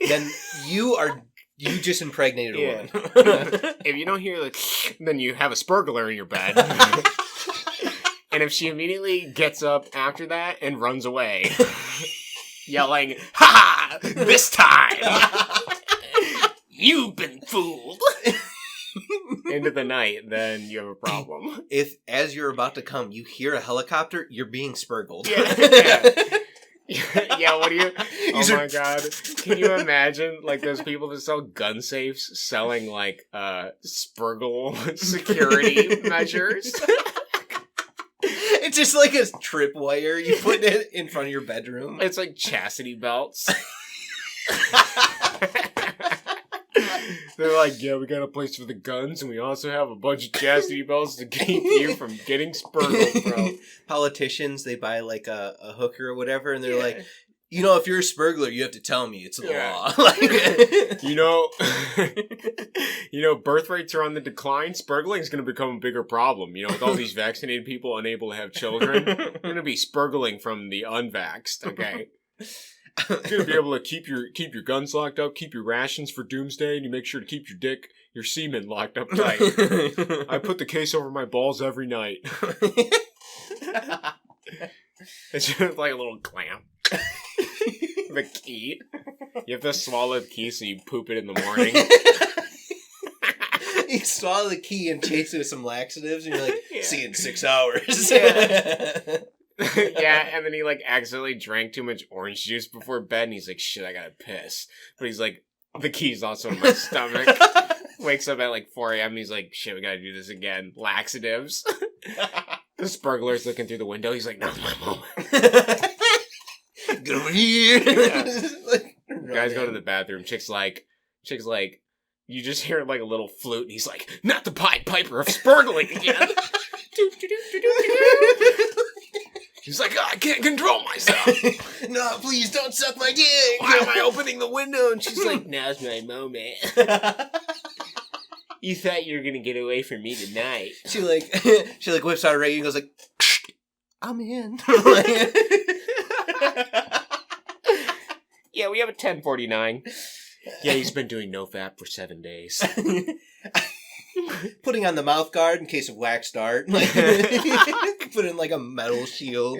then you just impregnated a woman. If you don't hear then you have a Spurgler in your bed. And if she immediately gets up after that and runs away, yelling, "Ha! This time! You've been fooled!" into the night, then you have a problem. If, as you're about to come, you hear a helicopter, you're being spurgled. Yeah, what do you... Oh my god. Can you imagine, like, those people that sell gun safes selling, like, Spurgle security measures? It's just like a tripwire. You put it in front of your bedroom. It's like chastity belts. They're like, yeah, we got a place for the guns, and we also have a bunch of chastity belts to keep you from getting spurgled, bro. Politicians, they buy like a hooker or whatever, and they're like, if you're a spurgler, you have to tell me it's a law. Birth rates are on the decline. Spurgling is going to become a bigger problem. With all these vaccinated people unable to have children, we're going to be spurgling from the unvaxxed, okay? You're gonna be able to keep your guns locked up, keep your rations for doomsday, and you make sure to keep your semen locked up tight. I put the case over my balls every night. It's just like a little clamp. The key. You have to swallow the key so you poop it in the morning. You swallow the key and chase it with some laxatives, and you're like, see you in 6 hours. Yeah, and then he like accidentally drank too much orange juice before bed, and he's like, shit, I gotta piss. But he's like, the key's also in my stomach. Wakes up at like 4 a.m. and he's like, shit, we gotta do this again. Laxatives. The Spurgler's looking through the window. He's like, now's my moment. Get over here. Guys go to the bathroom. Chick's like, you just hear like a little flute, and he's like, not the Pied Piper of Spurgling again. He's like, I can't control myself. No, please don't suck my dick. Why am I opening the window? And she's like, now's my moment. You thought you were going to get away from me tonight. She whips out a radio and goes like, I'm in. Yeah, we have a 1049. Yeah, he's been doing no-fap for 7 days. Putting on the mouth guard in case of wax dart. Put in like a metal shield.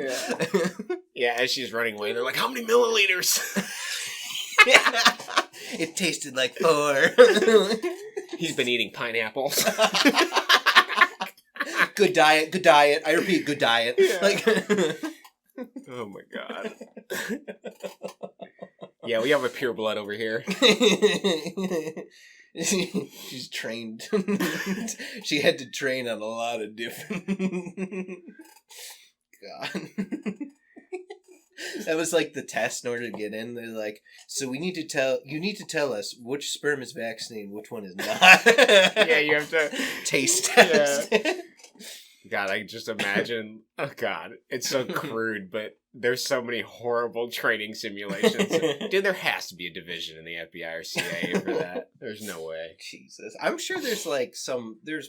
Yeah, as she's running away, they're like, how many milliliters? It tasted like 4. He's been eating pineapples. Good diet. I repeat, good diet. Yeah. Oh my god. Yeah, we have a pure blood over here. She's trained. She had to train on a lot of different... God. That was like the test in order to get in. They're like, so you need to tell us which sperm is vaccinated, which one is not. Yeah, you have to taste test. Yeah. God, I just imagine. Oh God, it's so crude, but there's so many horrible training simulations. Dude, there has to be a division in the FBI or CIA for that. There's no way. Jesus, I'm sure there's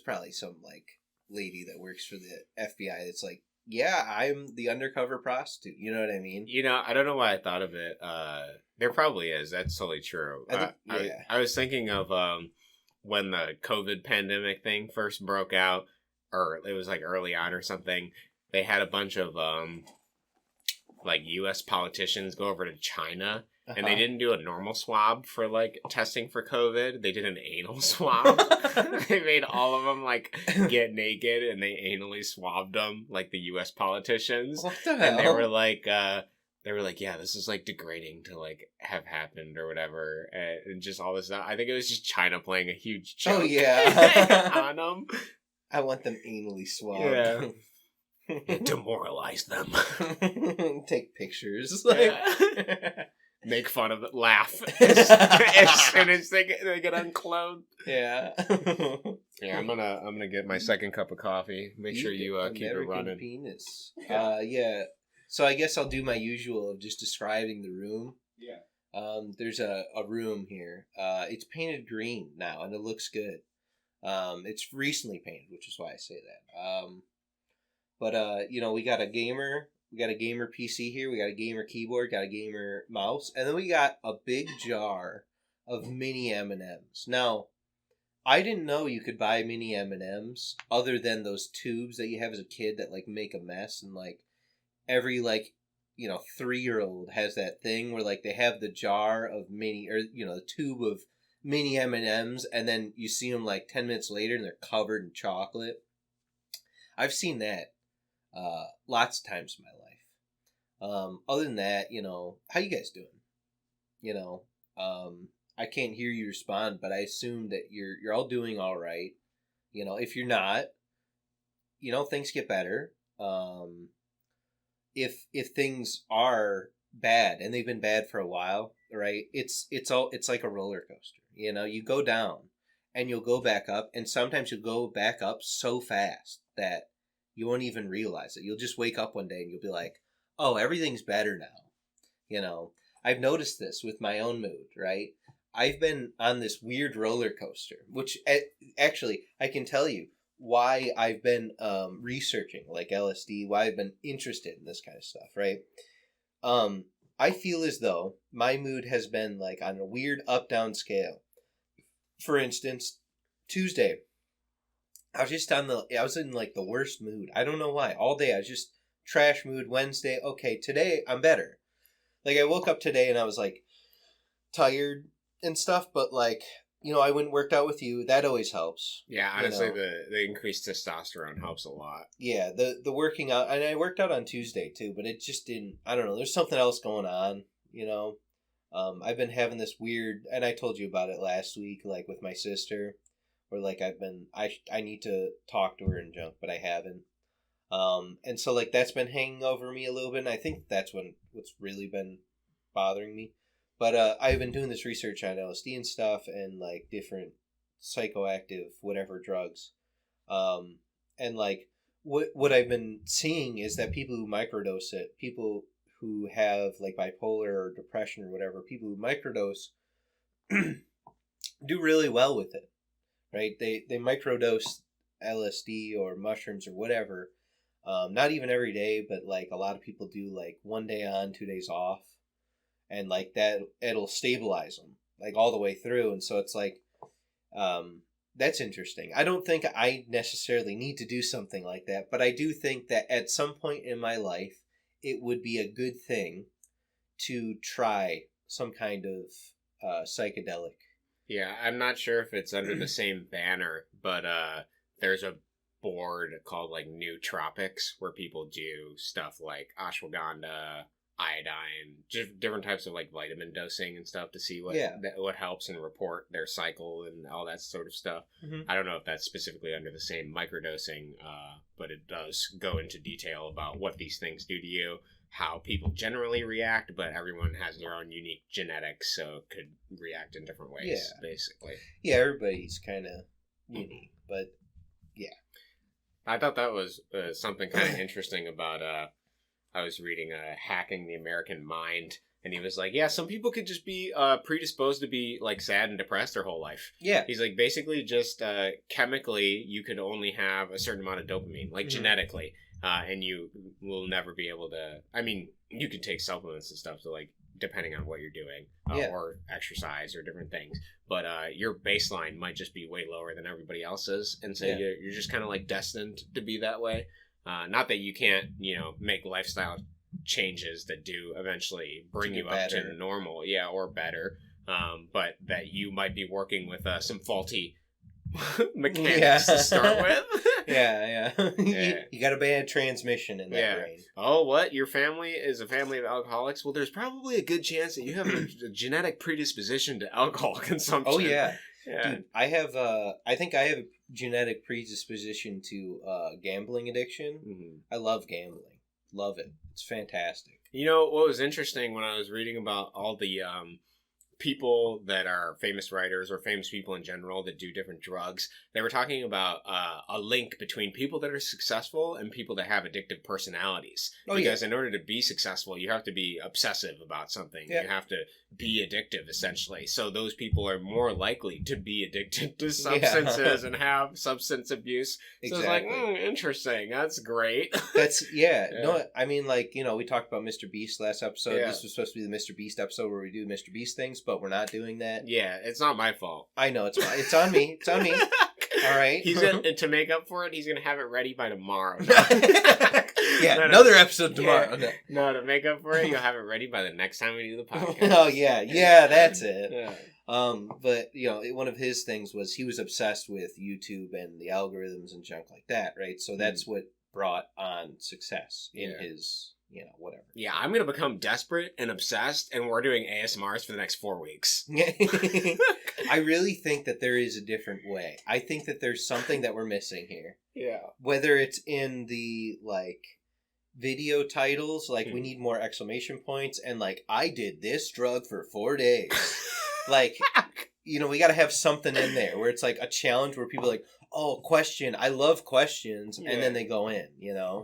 probably some like lady that works for the FBI that's like, yeah, I'm the undercover prostitute. You know what I mean? I don't know why I thought of it. There probably is. That's totally true. I was thinking of when the COVID pandemic thing first broke out, or it was like early on or something. They had a bunch of like U.S. politicians go over to China. And they didn't do a normal swab for, like, testing for COVID. They did an anal swab. They made all of them, like, get naked, and they anally swabbed them, like the U.S. politicians. What the hell? And they were like, yeah, this is, like, degrading to, like, have happened or whatever. And just all this stuff. I think it was just China playing a huge joke on them. I want them anally swabbed. Yeah. Demoralize them. Take pictures. Yeah. Make fun of it, laugh as soon as they get unclothed. Yeah. Yeah, I'm gonna get my second cup of coffee. Make sure you keep it running. Penis. Yeah. So I guess I'll do my usual of just describing the room. Yeah. There's a room here. It's painted green now, and it looks good. It's recently painted, which is why I say that. But we got a gamer. We got a gamer PC here. We got a gamer keyboard. Got a gamer mouse, and then we got a big jar of mini M&Ms. Now, I didn't know you could buy mini M&Ms other than those tubes that you have as a kid that like make a mess, and like every 3-year-old has that thing where like they have the jar of mini or the tube of mini M&Ms, and then you see them like 10 minutes later and they're covered in chocolate. I've seen that lots of times in my life. Other than that, how you guys doing? I can't hear you respond, but I assume that you're all doing all right. If you're not, things get better. If things are bad and they've been bad for a while, right? It's like a roller coaster. You go down and you'll go back up, and sometimes you'll go back up so fast that you won't even realize it. You'll just wake up one day and you'll be like, oh, everything's better now. I've noticed this with my own mood, right? I've been on this weird roller coaster, which actually I can tell you why I've been researching like LSD, why I've been interested in this kind of stuff, right? I feel as though my mood has been like on a weird up-down scale. For instance, Tuesday, I was in like the worst mood. I don't know why. All day I was just trash mood. Wednesday, okay, today I'm better. Like I woke up today and I was like tired and stuff, but like, I went and worked out with you. That always helps. Yeah, honestly, the increased testosterone helps a lot. Yeah, the working out, and I worked out on Tuesday too, but it just didn't, I don't know, there's something else going on, I've been having this weird, and I told you about it last week, like with my sister, where like I need to talk to her and junk, but I haven't. And so like that's been hanging over me a little bit, and I think that's what's really been bothering me. But I've been doing this research on LSD and stuff, and like different psychoactive whatever drugs. And like what I've been seeing is that people who microdose it, people who have like bipolar or depression or whatever, people who microdose do really well with it, right? They microdose LSD or mushrooms or whatever. Not even every day, but like a lot of people do like 1 day on, 2 days off. And like that, it'll stabilize them like all the way through. And so it's like, that's interesting. I don't think I necessarily need to do something like that, but I do think that at some point in my life, it would be a good thing to try some kind of psychedelic. Yeah, I'm not sure if it's under the same banner, but there's a board called like New Tropics where people do stuff like ashwagandha, iodine, just different types of like vitamin dosing and stuff to see what what helps and report their cycle and all that sort of stuff. I don't know if that's specifically under the same microdosing, but it does go into detail about what these things do to you, how people generally react, but everyone has their own unique genetics, so it could react in different ways, basically. Yeah, everybody's kind of unique, but yeah. I thought that was something kind of interesting about, I was reading Hacking the American Mind, and he was like, yeah, some people could just be predisposed to be like sad and depressed their whole life. Yeah. He's like, basically just chemically, you could only have a certain amount of dopamine, like genetically, and you will never be able to, I mean, you can take supplements and stuff to like, depending on what you're doing, or exercise or different things. But your baseline might just be way lower than everybody else's. And so you're just kind of like destined to be that way. Not that you can't, make lifestyle changes that do eventually bring you up to normal, or better. But that you might be working with some faulty mechanics to start with. You got a bad transmission in that brain. Oh, what? Your family is a family of alcoholics? Well, there's probably a good chance that you have a genetic predisposition to alcohol consumption. Oh, yeah. Dude, I think I have a genetic predisposition to gambling addiction. I love gambling. Love it. It's fantastic. You know, what was interesting when I was reading about all the people that are famous writers or famous people in general that do different drugs, they were talking about a link between people that are successful and people that have addictive personalities. Because in order to be successful, you have to be obsessive about something. You have to be addictive, essentially. So those people are more likely to be addicted to substances and have substance abuse. So it's like, interesting. That's great. That's, no, I mean, like, we talked about Mr. Beast last episode. This was supposed to be the Mr. Beast episode where we do Mr. Beast things, but we're not doing that. Yeah, it's not my fault. I know, it's on me. It's on me. All right. He's to make up for it, he's going to have it ready by tomorrow. Another episode tomorrow. No, to make up for it, you'll have it ready by the next time we do the podcast. Oh, yeah, that's it. But, one of his things was he was obsessed with YouTube and the algorithms and junk like that, right? So that's what brought on success in his... whatever. Yeah, I'm going to become desperate and obsessed, and we're doing ASMRs for the next 4 weeks. I really think that there is a different way. I think that there's something that we're missing here. Yeah. Whether it's in the, video titles, we need more exclamation points, and, I did this drug for 4 days. We got to have something in there where it's, a challenge where people are like, oh, question. I love questions. And then they go in,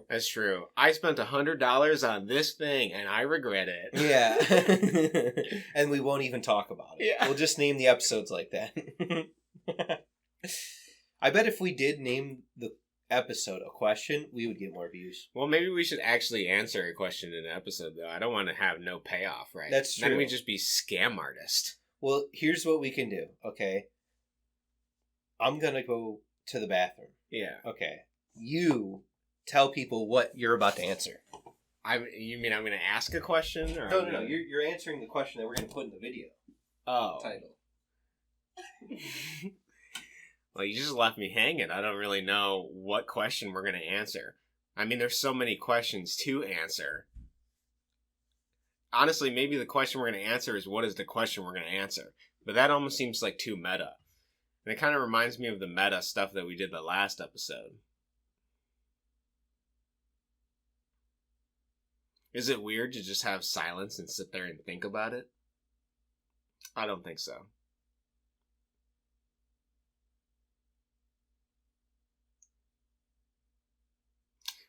That's true. I spent $100 on this thing and I regret it. Yeah. And we won't even talk about it. Yeah. We'll just name the episodes like that. I bet if we did name the episode a question, we would get more views. Well, maybe we should actually answer a question in an episode, though. I don't want to have no payoff, right? That's true. Then we just be scam artist. Well, here's what we can do, okay? I'm going to go to the bathroom. Yeah. Okay. You tell people what you're about to answer. You mean I'm going to ask a question? Or no. You're answering the question that we're going to put in the video. Oh. Title. Well, you just left me hanging. I don't really know what question we're going to answer. I mean, there's so many questions to answer. Honestly, maybe the question we're going to answer is what is the question we're going to answer? But that almost seems like too meta. And it kind of reminds me of the meta stuff that we did the last episode. Is it weird to just have silence and sit there and think about it? I don't think so.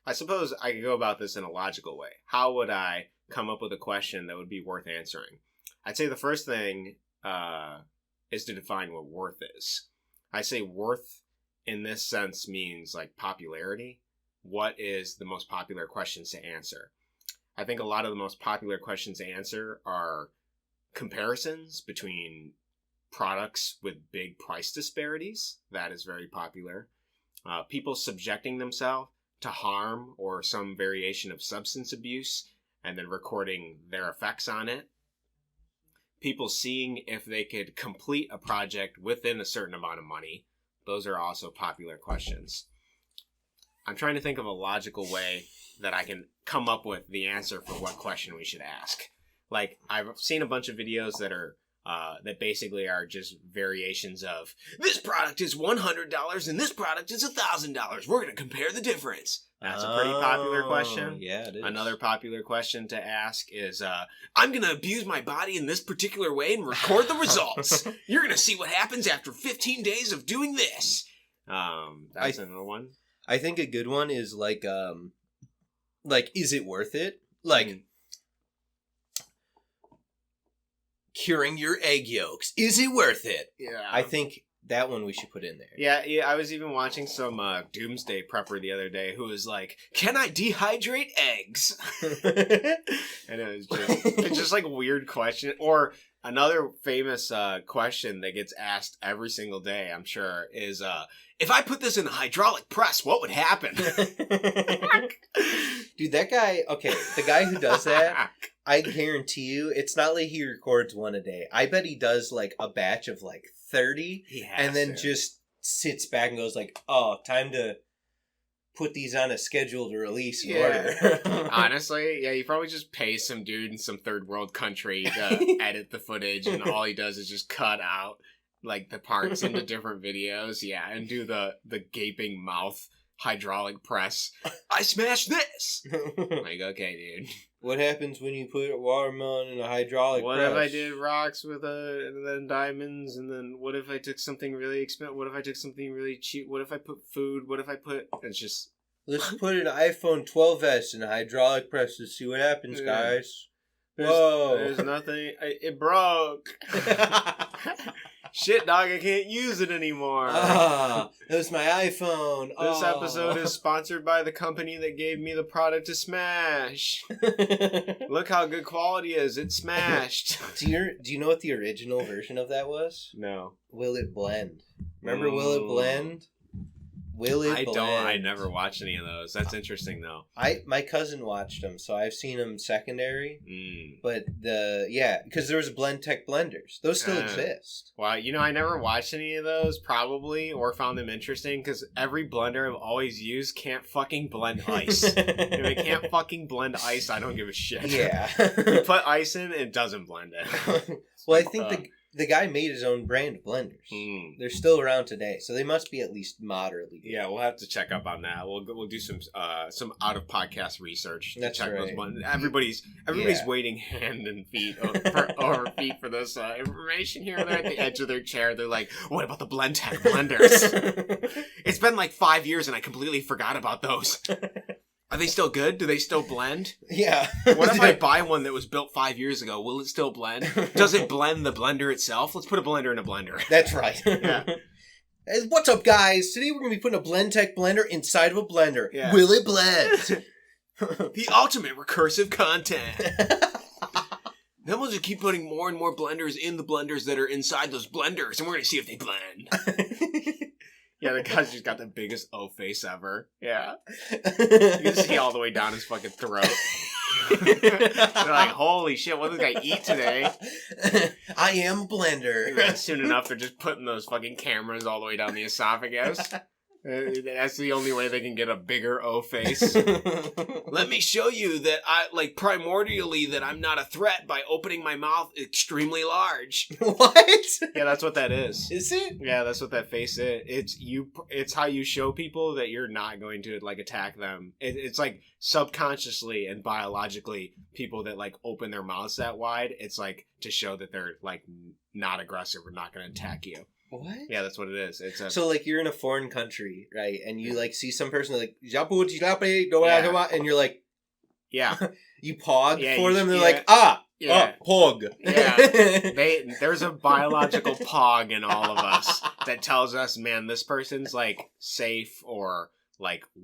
I suppose I could go about this in a logical way. How would I come up with a question that would be worth answering? I'd say the first thing is to define what worth is. I say worth in this sense means popularity. What is the most popular questions to answer? I think a lot of the most popular questions to answer are comparisons between products with big price disparities. That is very popular. People subjecting themselves to harm or some variation of substance abuse and then recording their effects on it. People seeing if they could complete a project within a certain amount of money. Those are also popular questions. I'm trying to think of a logical way that I can come up with the answer for what question we should ask. Like, I've seen a bunch of videos that are that basically are just variations of, this product is $100 and this product is $1,000. We're going to compare the difference. That's a pretty popular question. Yeah, it is. Another popular question to ask is, I'm going to abuse my body in this particular way and record the results. You're going to see what happens after 15 days of doing this. That's another one. I think a good one is like, is it worth it? Like, curing your egg yolks. Is it worth it? Yeah. I think that one we should put in there. Yeah, I was even watching some doomsday prepper the other day who was like, can I dehydrate eggs? And it's just like a weird question. Or another famous question that gets asked every single day, I'm sure, is, if I put this in a hydraulic press, what would happen? Dude, that guy, okay, the guy who does that, I guarantee you, it's not like he records one a day. I bet he does like a batch of like 30 and then just sits back and goes like, oh, time to put these on a schedule to release order. Honestly, yeah, you probably just pay some dude in some third world country to edit the footage, and all he does is just cut out like the parts into different videos, and do the gaping mouth hydraulic press. I smashed this. Like, okay, dude. What happens when you put a watermelon in a hydraulic press? What if I did rocks with and then diamonds, and then what if I took something really expensive? What if I took something really cheap? What if I put food? What if I put... It's just... Let's put an iPhone 12s in a hydraulic press to see what happens, guys. Whoa. There's nothing... It broke. Shit, dog, I can't use it anymore. That was my iPhone. This episode is sponsored by the company that gave me the product to smash. Look how good quality is. It smashed. Do you know what the original version of that was? No. Will It Blend? Remember Will It Blend? I never watched any of those. That's interesting, though. My cousin watched them, so I've seen them secondary. But because there was Blend Tech blenders. Those still exist. Well, I never watched any of those, probably, or found them interesting, because every blender I've always used can't fucking blend ice. If it can't fucking blend ice, I don't give a shit. Yeah. You put ice in, it doesn't blend it. Well, I think the guy made his own brand of blenders. They're still around today, so they must be at least moderately good. Yeah, we'll have to check up on that. We'll do some out of podcast research to check those blenders. Everybody's waiting hand and feet over feet for this information here. They're at the edge of their chair. They're like, "What about the Blend Tech blenders?" It's been like 5 years, and I completely forgot about those. Are they still good? Do they still blend? Yeah. What if I buy one that was built 5 years ago? Will it still blend? Does it blend the blender itself? Let's put a blender in a blender. That's right. Yeah. Hey, what's up, guys? Today we're going to be putting a Blend Tech blender inside of a blender. Yeah. Will it blend? The ultimate recursive content. Then we'll just keep putting more and more blenders in the blenders that are inside those blenders, and we're going to see if they blend. Yeah, the guy's just got the biggest O face ever. Yeah. You can see all the way down his fucking throat. They're like, holy shit, what did this guy eat today? I am a blender. Yeah, soon enough, they're just putting those fucking cameras all the way down the esophagus. That's the only way they can get a bigger O face. Let me show you that primordially that I'm not a threat by opening my mouth extremely large. What? Yeah, that's what that is. Is it? Yeah, that's what that face is. It's how you show people that you're not going to attack them. It's like subconsciously and biologically, people that open their mouths that wide, it's to show that they're not aggressive or not going to attack you. What? Yeah, that's what it is. So you're in a foreign country, right? And you see some person and you're yeah, you pog for them. They're pog. Yeah, there's a biological pog in all of us that tells us, man, this person's safe or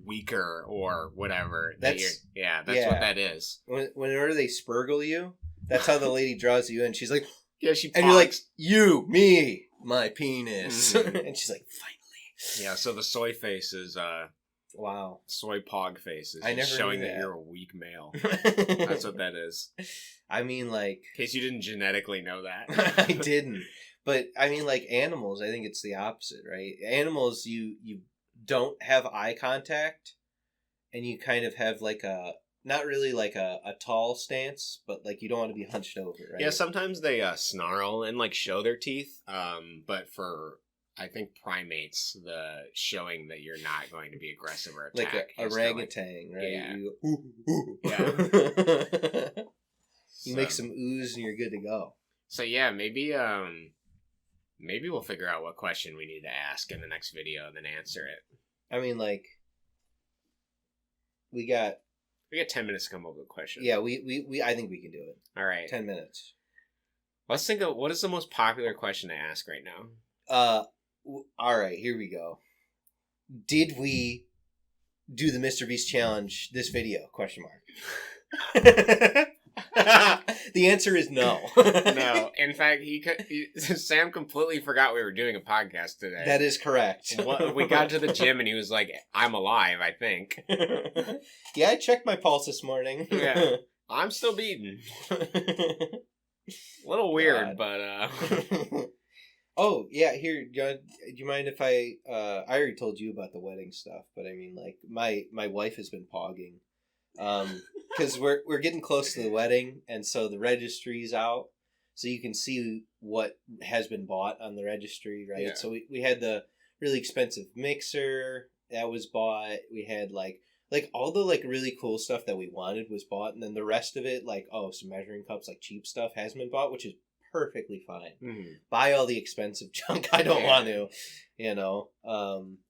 weaker or whatever. That's what that is. Whenever they spurgle you, that's how the lady draws you in. She's like, yeah, she pogs. And you're like, you, me. My penis. And she's like, finally. Yeah, so the soy face is wow. Soy pog face is showing that you're a weak male. That's what that is. I mean, in case you didn't genetically know that. I didn't. But I mean, animals, I think it's the opposite, right? Animals, you don't have eye contact and you kind of have like a not really like a tall stance, but like you don't want to be hunched over, right? Yeah, sometimes they snarl and like show their teeth. But for I think primates, the showing that you're not going to be aggressive or attack, like a orangutan, right? Yeah. Yeah. You So- make some ooze and you're good to go. So yeah, maybe we'll figure out what question we need to ask in the next video and then answer it. I mean, like, we got 10 minutes to come up with a question. yeah, we I think we can do it. All right. 10 minutes. Let's think of what is the most popular question to ask right now. All right, here we go. Did we do the Mr. Beast challenge this video? Question mark. The answer is no. No, in fact, Sam completely forgot we were doing a podcast today. That is correct. We got to the gym and he was like, "I'm alive, I think." Yeah, I checked my pulse this morning. Yeah. I'm still beating. A little weird, but Oh, yeah, here, do you mind if I already told you about the wedding stuff, but I mean, like, my wife has been pogging. Because we're getting close to the wedding, and so the registry's out, so you can see what has been bought on the registry, right? Yeah. So we had the really expensive mixer that was bought. We had like all the like really cool stuff that we wanted was bought, and then the rest of it, like some measuring cups, like cheap stuff, hasn't been bought, which is perfectly fine. mm-hmm. Buy all the expensive junk. I don't want to,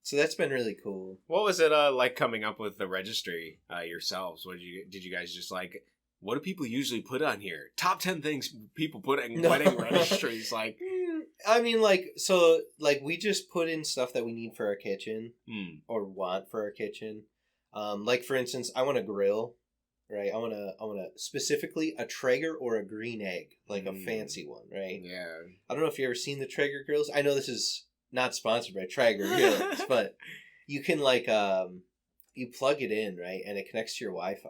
So that's been really cool. What was it like coming up with the registry yourselves? Did you guys just like? What do people usually put on here? Top 10 things people put in wedding registries. Like, I mean, we just put in stuff that we need for our kitchen or want for our kitchen. Like for instance, I want a grill, right? I want to specifically a Traeger or a green egg, like a fancy one, right? Yeah. I don't know if you ever seen the Traeger grills. I know this is not sponsored by Traeger grills, but you can you plug it in, right, and it connects to your Wi-Fi,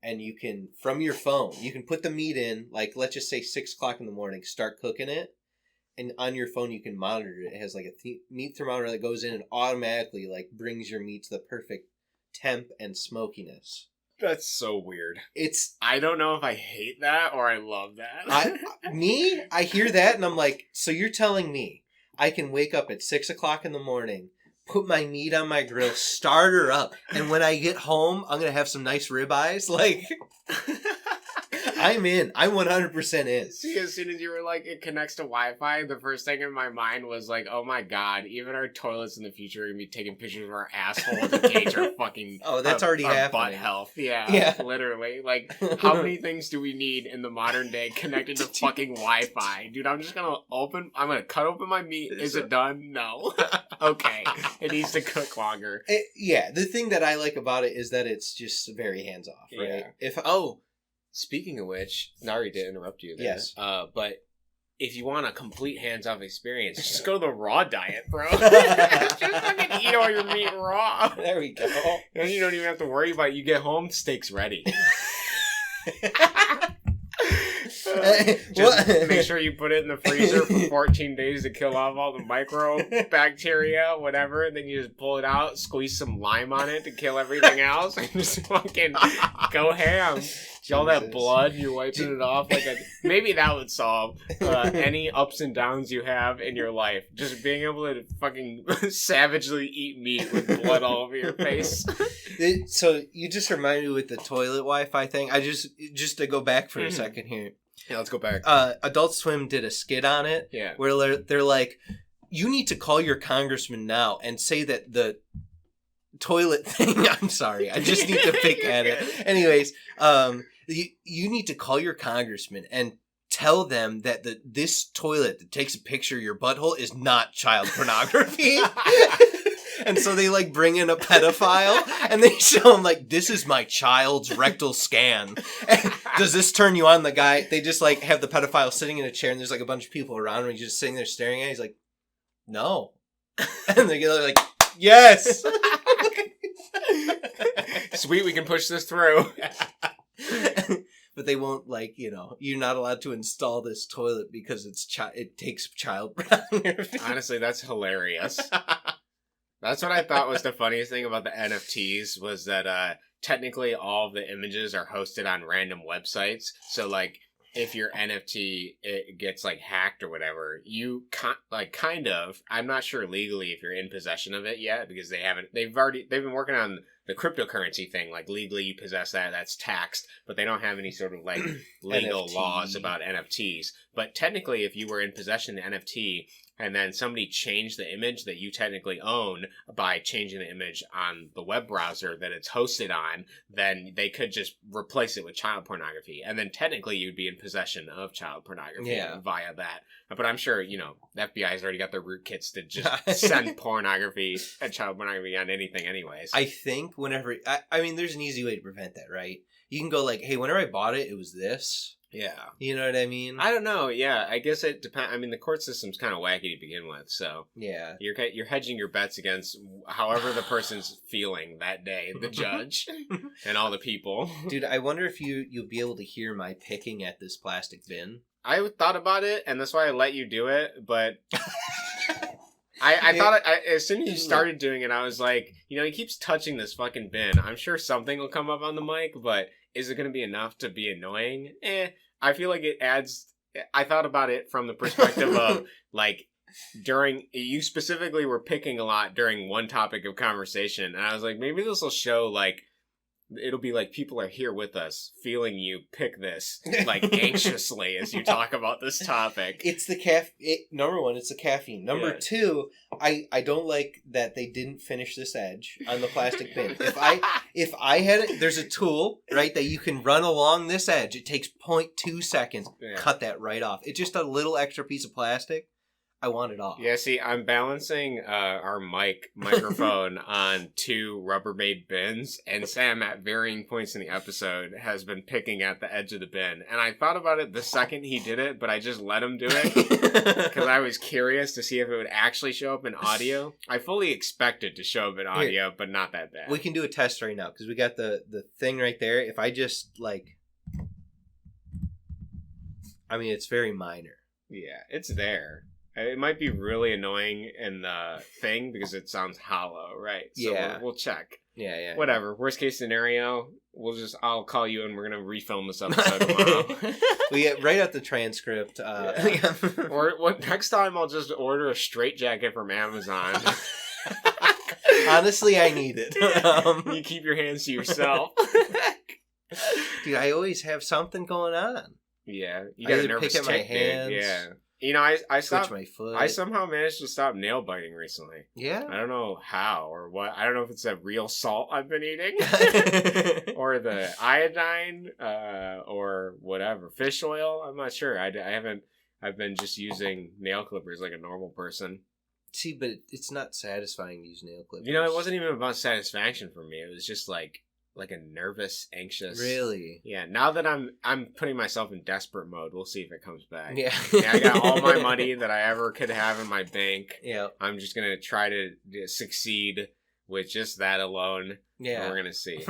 and you can from your phone you can put the meat in, like let's just say 6:00 in the morning, start cooking it. And on your phone, you can monitor it. It has like a meat thermometer that goes in and automatically like brings your meat to the perfect temp and smokiness. That's so weird. I I don't know if I hate that or I love that. I hear that and I'm like, so you're telling me I can wake up at 6:00 in the morning, put my meat on my grill, start her up, and when I get home, I'm gonna have some nice ribeyes? Like, I'm in. I'm 100% in. See, as soon as you were like, it connects to Wi-Fi, the first thing in my mind was like, oh my god, even our toilets in the future are going to be taking pictures of our asshole to gauge our fucking that's already our happening. butt health. Yeah, literally. Like, how many things do we need in the modern day connected to fucking Wi-Fi? Dude, I'm going to cut open my meat. Is it done? No. Okay. It needs to cook longer. The thing that I like about it is that it's just very hands-off, right? Yeah. Speaking of which, sorry to interrupt you there. Yes. But if you want a complete hands-off experience, just go to the raw diet, bro. Just fucking eat all your meat raw. There we go. And you don't even have to worry about it. You get home, steak's ready. Just make sure you put it in the freezer for 14 days to kill off all the microbacteria, whatever. And then you just pull it out, squeeze some lime on it to kill everything else, and just fucking go ham. All that blood, you're wiping it off maybe that would solve any ups and downs you have in your life. Just being able to fucking savagely eat meat with blood all over your face. So you just reminded me with the toilet Wi-Fi thing. I just to go back for a second here. Yeah, let's go back. Adult Swim did a skit on it. Yeah. Where they're like, you need to call your congressman now and say that the toilet thing. I'm sorry, I just need to pick at it. Anyways, you need to call your congressman and tell them that this toilet that takes a picture of your butthole is not child pornography. And so they like bring in a pedophile and they show him like, this is my child's rectal scan. And does this turn you on? The guy, they just like have the pedophile sitting in a chair and there's like a bunch of people around him and he's just sitting there staring at it. He's like, no. And they're like, yes. Sweet, we can push this through. But they won't, you're not allowed to install this toilet because it takes child pornography. Honestly, that's hilarious. That's what I thought was the funniest thing about the NFTs was that technically all of the images are hosted on random websites. So like if your NFT it gets like hacked or whatever, you kind of, I'm not sure legally if you're in possession of it yet because they've been working on the cryptocurrency thing. Like legally you possess that's taxed, but they don't have any sort of like legal laws about NFTs. But technically if you were in possession of the NFT and then somebody changed the image that you technically own by changing the image on the web browser that it's hosted on, then they could just replace it with child pornography. And then technically you'd be in possession of child pornography via that. But I'm sure, the FBI has already got their rootkits to just send pornography and child pornography on anything anyways. I think whenever... I mean, there's an easy way to prevent that, right? You can go like, hey, whenever I bought it, it was this. Yeah. You know what I mean? I don't know. Yeah, I guess it depends. I mean, the court system's kind of wacky to begin with, so yeah, you're hedging your bets against however the person's feeling that day, the judge and all the people. Dude, I wonder if you'll be able to hear my picking at this plastic bin. I thought about it, and that's why I let you do it, but I thought as soon as you started doing it, I was like, he keeps touching this fucking bin. I'm sure something will come up on the mic, but is it going to be enough to be annoying? I feel like it adds... I thought about it from the perspective of, like, you specifically were picking a lot during one topic of conversation, and I was like, maybe this will show, like, it'll be like people are here with us, feeling you pick this, like, anxiously as you talk about this topic. It's the number one, it's the caffeine. Number two, I don't like that they didn't finish this edge on the plastic bin. If I had it, there's a tool, right, that you can run along this edge. It takes 0.2 seconds. Yeah. Cut that right off. It's just a little extra piece of plastic. I want it off. Yeah, see, I'm balancing our microphone on two Rubbermaid bins, and Sam, at varying points in the episode, has been picking at the edge of the bin. And I thought about it the second he did it, but I just let him do it because I was curious to see if it would actually show up in audio. I fully expected to show up in audio, but not that bad. We can do a test right now because we got the thing right there. If I just, it's very minor. Yeah, it's there. It might be really annoying in the thing because it sounds hollow, right? So we'll check. Yeah. Whatever. Worst case scenario, I'll call you and we're gonna refilm this episode tomorrow. We get right at the transcript. Or next time I'll just order a straitjacket from Amazon. Honestly, I need it. You keep your hands to yourself. Dude, I always have something going on. Yeah, you got a nervous pick at my hands. Dude. Yeah. I stopped. My foot. I somehow managed to stop nail biting recently. Yeah. I don't know how or what. I don't know if it's that real salt I've been eating, or the iodine, or whatever, fish oil. I'm not sure. I haven't. I've been just using nail clippers like a normal person. See, but it's not satisfying to use nail clippers. It wasn't even about satisfaction for me. It was just like a nervous, anxious. Really? Yeah. Now that I'm putting myself in desperate mode, we'll see if it comes back. Yeah. I got all my money that I ever could have in my bank. Yeah. I'm just gonna try to succeed with just that alone. Yeah. And we're gonna see.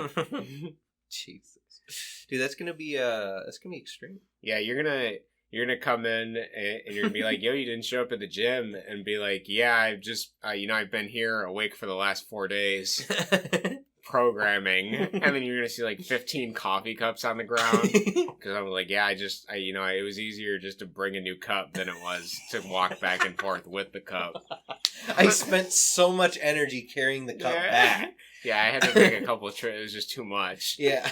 Jesus, dude, that's gonna be extreme. Yeah, you're gonna come in and you're gonna be like, yo, you didn't show up at the gym, and be like, yeah, I've just I've been here awake for the last 4 days. Programming, and then you're gonna see like 15 coffee cups on the ground because I'm like, yeah, it was easier just to bring a new cup than it was to walk back and forth with the cup. I spent so much energy carrying the cup back. Yeah, I had to make a couple of trips. It was just too much. Yeah.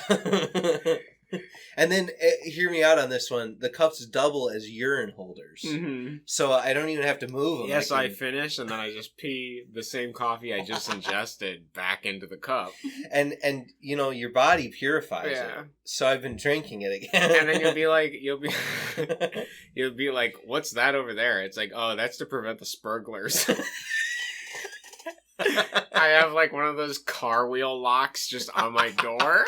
And then, hear me out on this one. The cups double as urine holders. Mm-hmm. So I don't even have to move them. Yeah, so I finish, and then I just pee the same coffee I just ingested back into the cup. And your body purifies it. So I've been drinking it again. And then you'll be like, what's that over there? It's like, oh, that's to prevent the Spurglers. I have like one of those car wheel locks just on my door.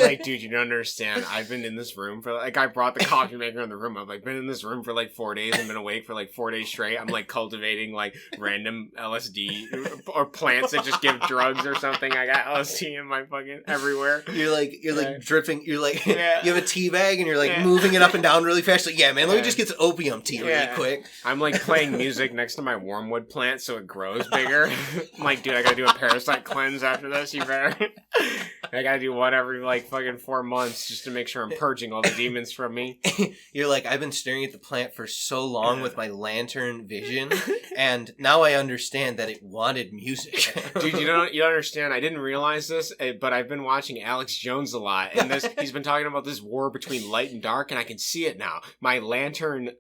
Like, dude, you don't understand. I've been in this room for, like, I brought the coffee maker in the room. I've, like, been in this room for, like, 4 days and been awake for, like, 4 days straight. I'm, like, cultivating, like, random LSD or plants that just give drugs or something. I got LSD in my fucking everywhere. You're like dripping. You're like, Yeah. you have a tea bag and you're, like, moving it up and down really fast. Like, yeah, man, let me just get some opium tea really quick. I'm, like, playing music next to my wormwood plant so it grows bigger. I'm like, dude, I gotta do a parasite cleanse after this. You better. I gotta do one every, like, fucking 4 months just to make sure I'm purging all the demons from me. You're like, I've been staring at the plant for so long with my lantern vision, and now I understand that it wanted music. Dude, you don't understand. I didn't realize this, but I've been watching Alex Jones a lot, and he's been talking about this war between light and dark, and I can see it now. My lantern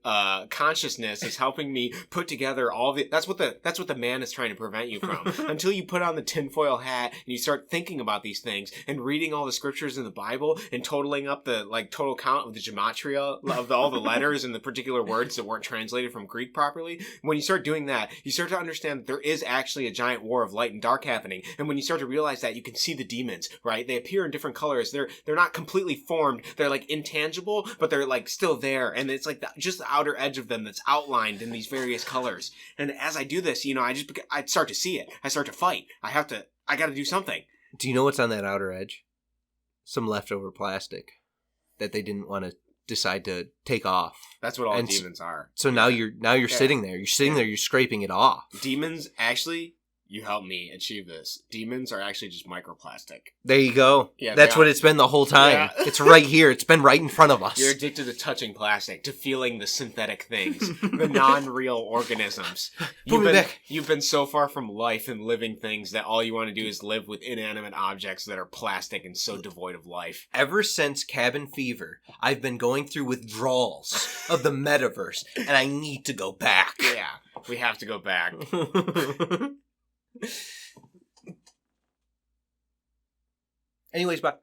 consciousness is helping me put together all the. That's what the man is trying to prevent you from. Until you put on the tinfoil hat and you start thinking about these things and reading all the scriptures in the Bible and totaling up the, like, total count of the gematria of all the letters and the particular words that weren't translated from Greek properly. When you start doing that, you start to understand that there is actually a giant war of light and dark happening. And when you start to realize that, you can see the demons, right? They appear in different colors. They're not completely formed. They're, like, intangible, but they're, like, still there. And it's like just the outer edge of them that's outlined in these various colors. And as I do this, you know, I start to see it. I start to fight. I got to do something. Do you know what's on that outer edge? Some leftover plastic that they didn't want to decide to take off. That's what all demons are. So now you're sitting there. You're sitting there. You're scraping it off. Demons, actually, you helped me achieve this. Demons are actually just microplastic. There you go. Yeah, that's what it's been the whole time. Yeah. It's right here. It's been right in front of us. You're addicted to touching plastic, to feeling the synthetic things, the non-real organisms. You've been so far from life and living things that all you want to do is live with inanimate objects that are plastic and so devoid of life. Ever since Cabin Fever, I've been going through withdrawals of the metaverse, and I need to go back. Yeah, we have to go back. Anyways, bye.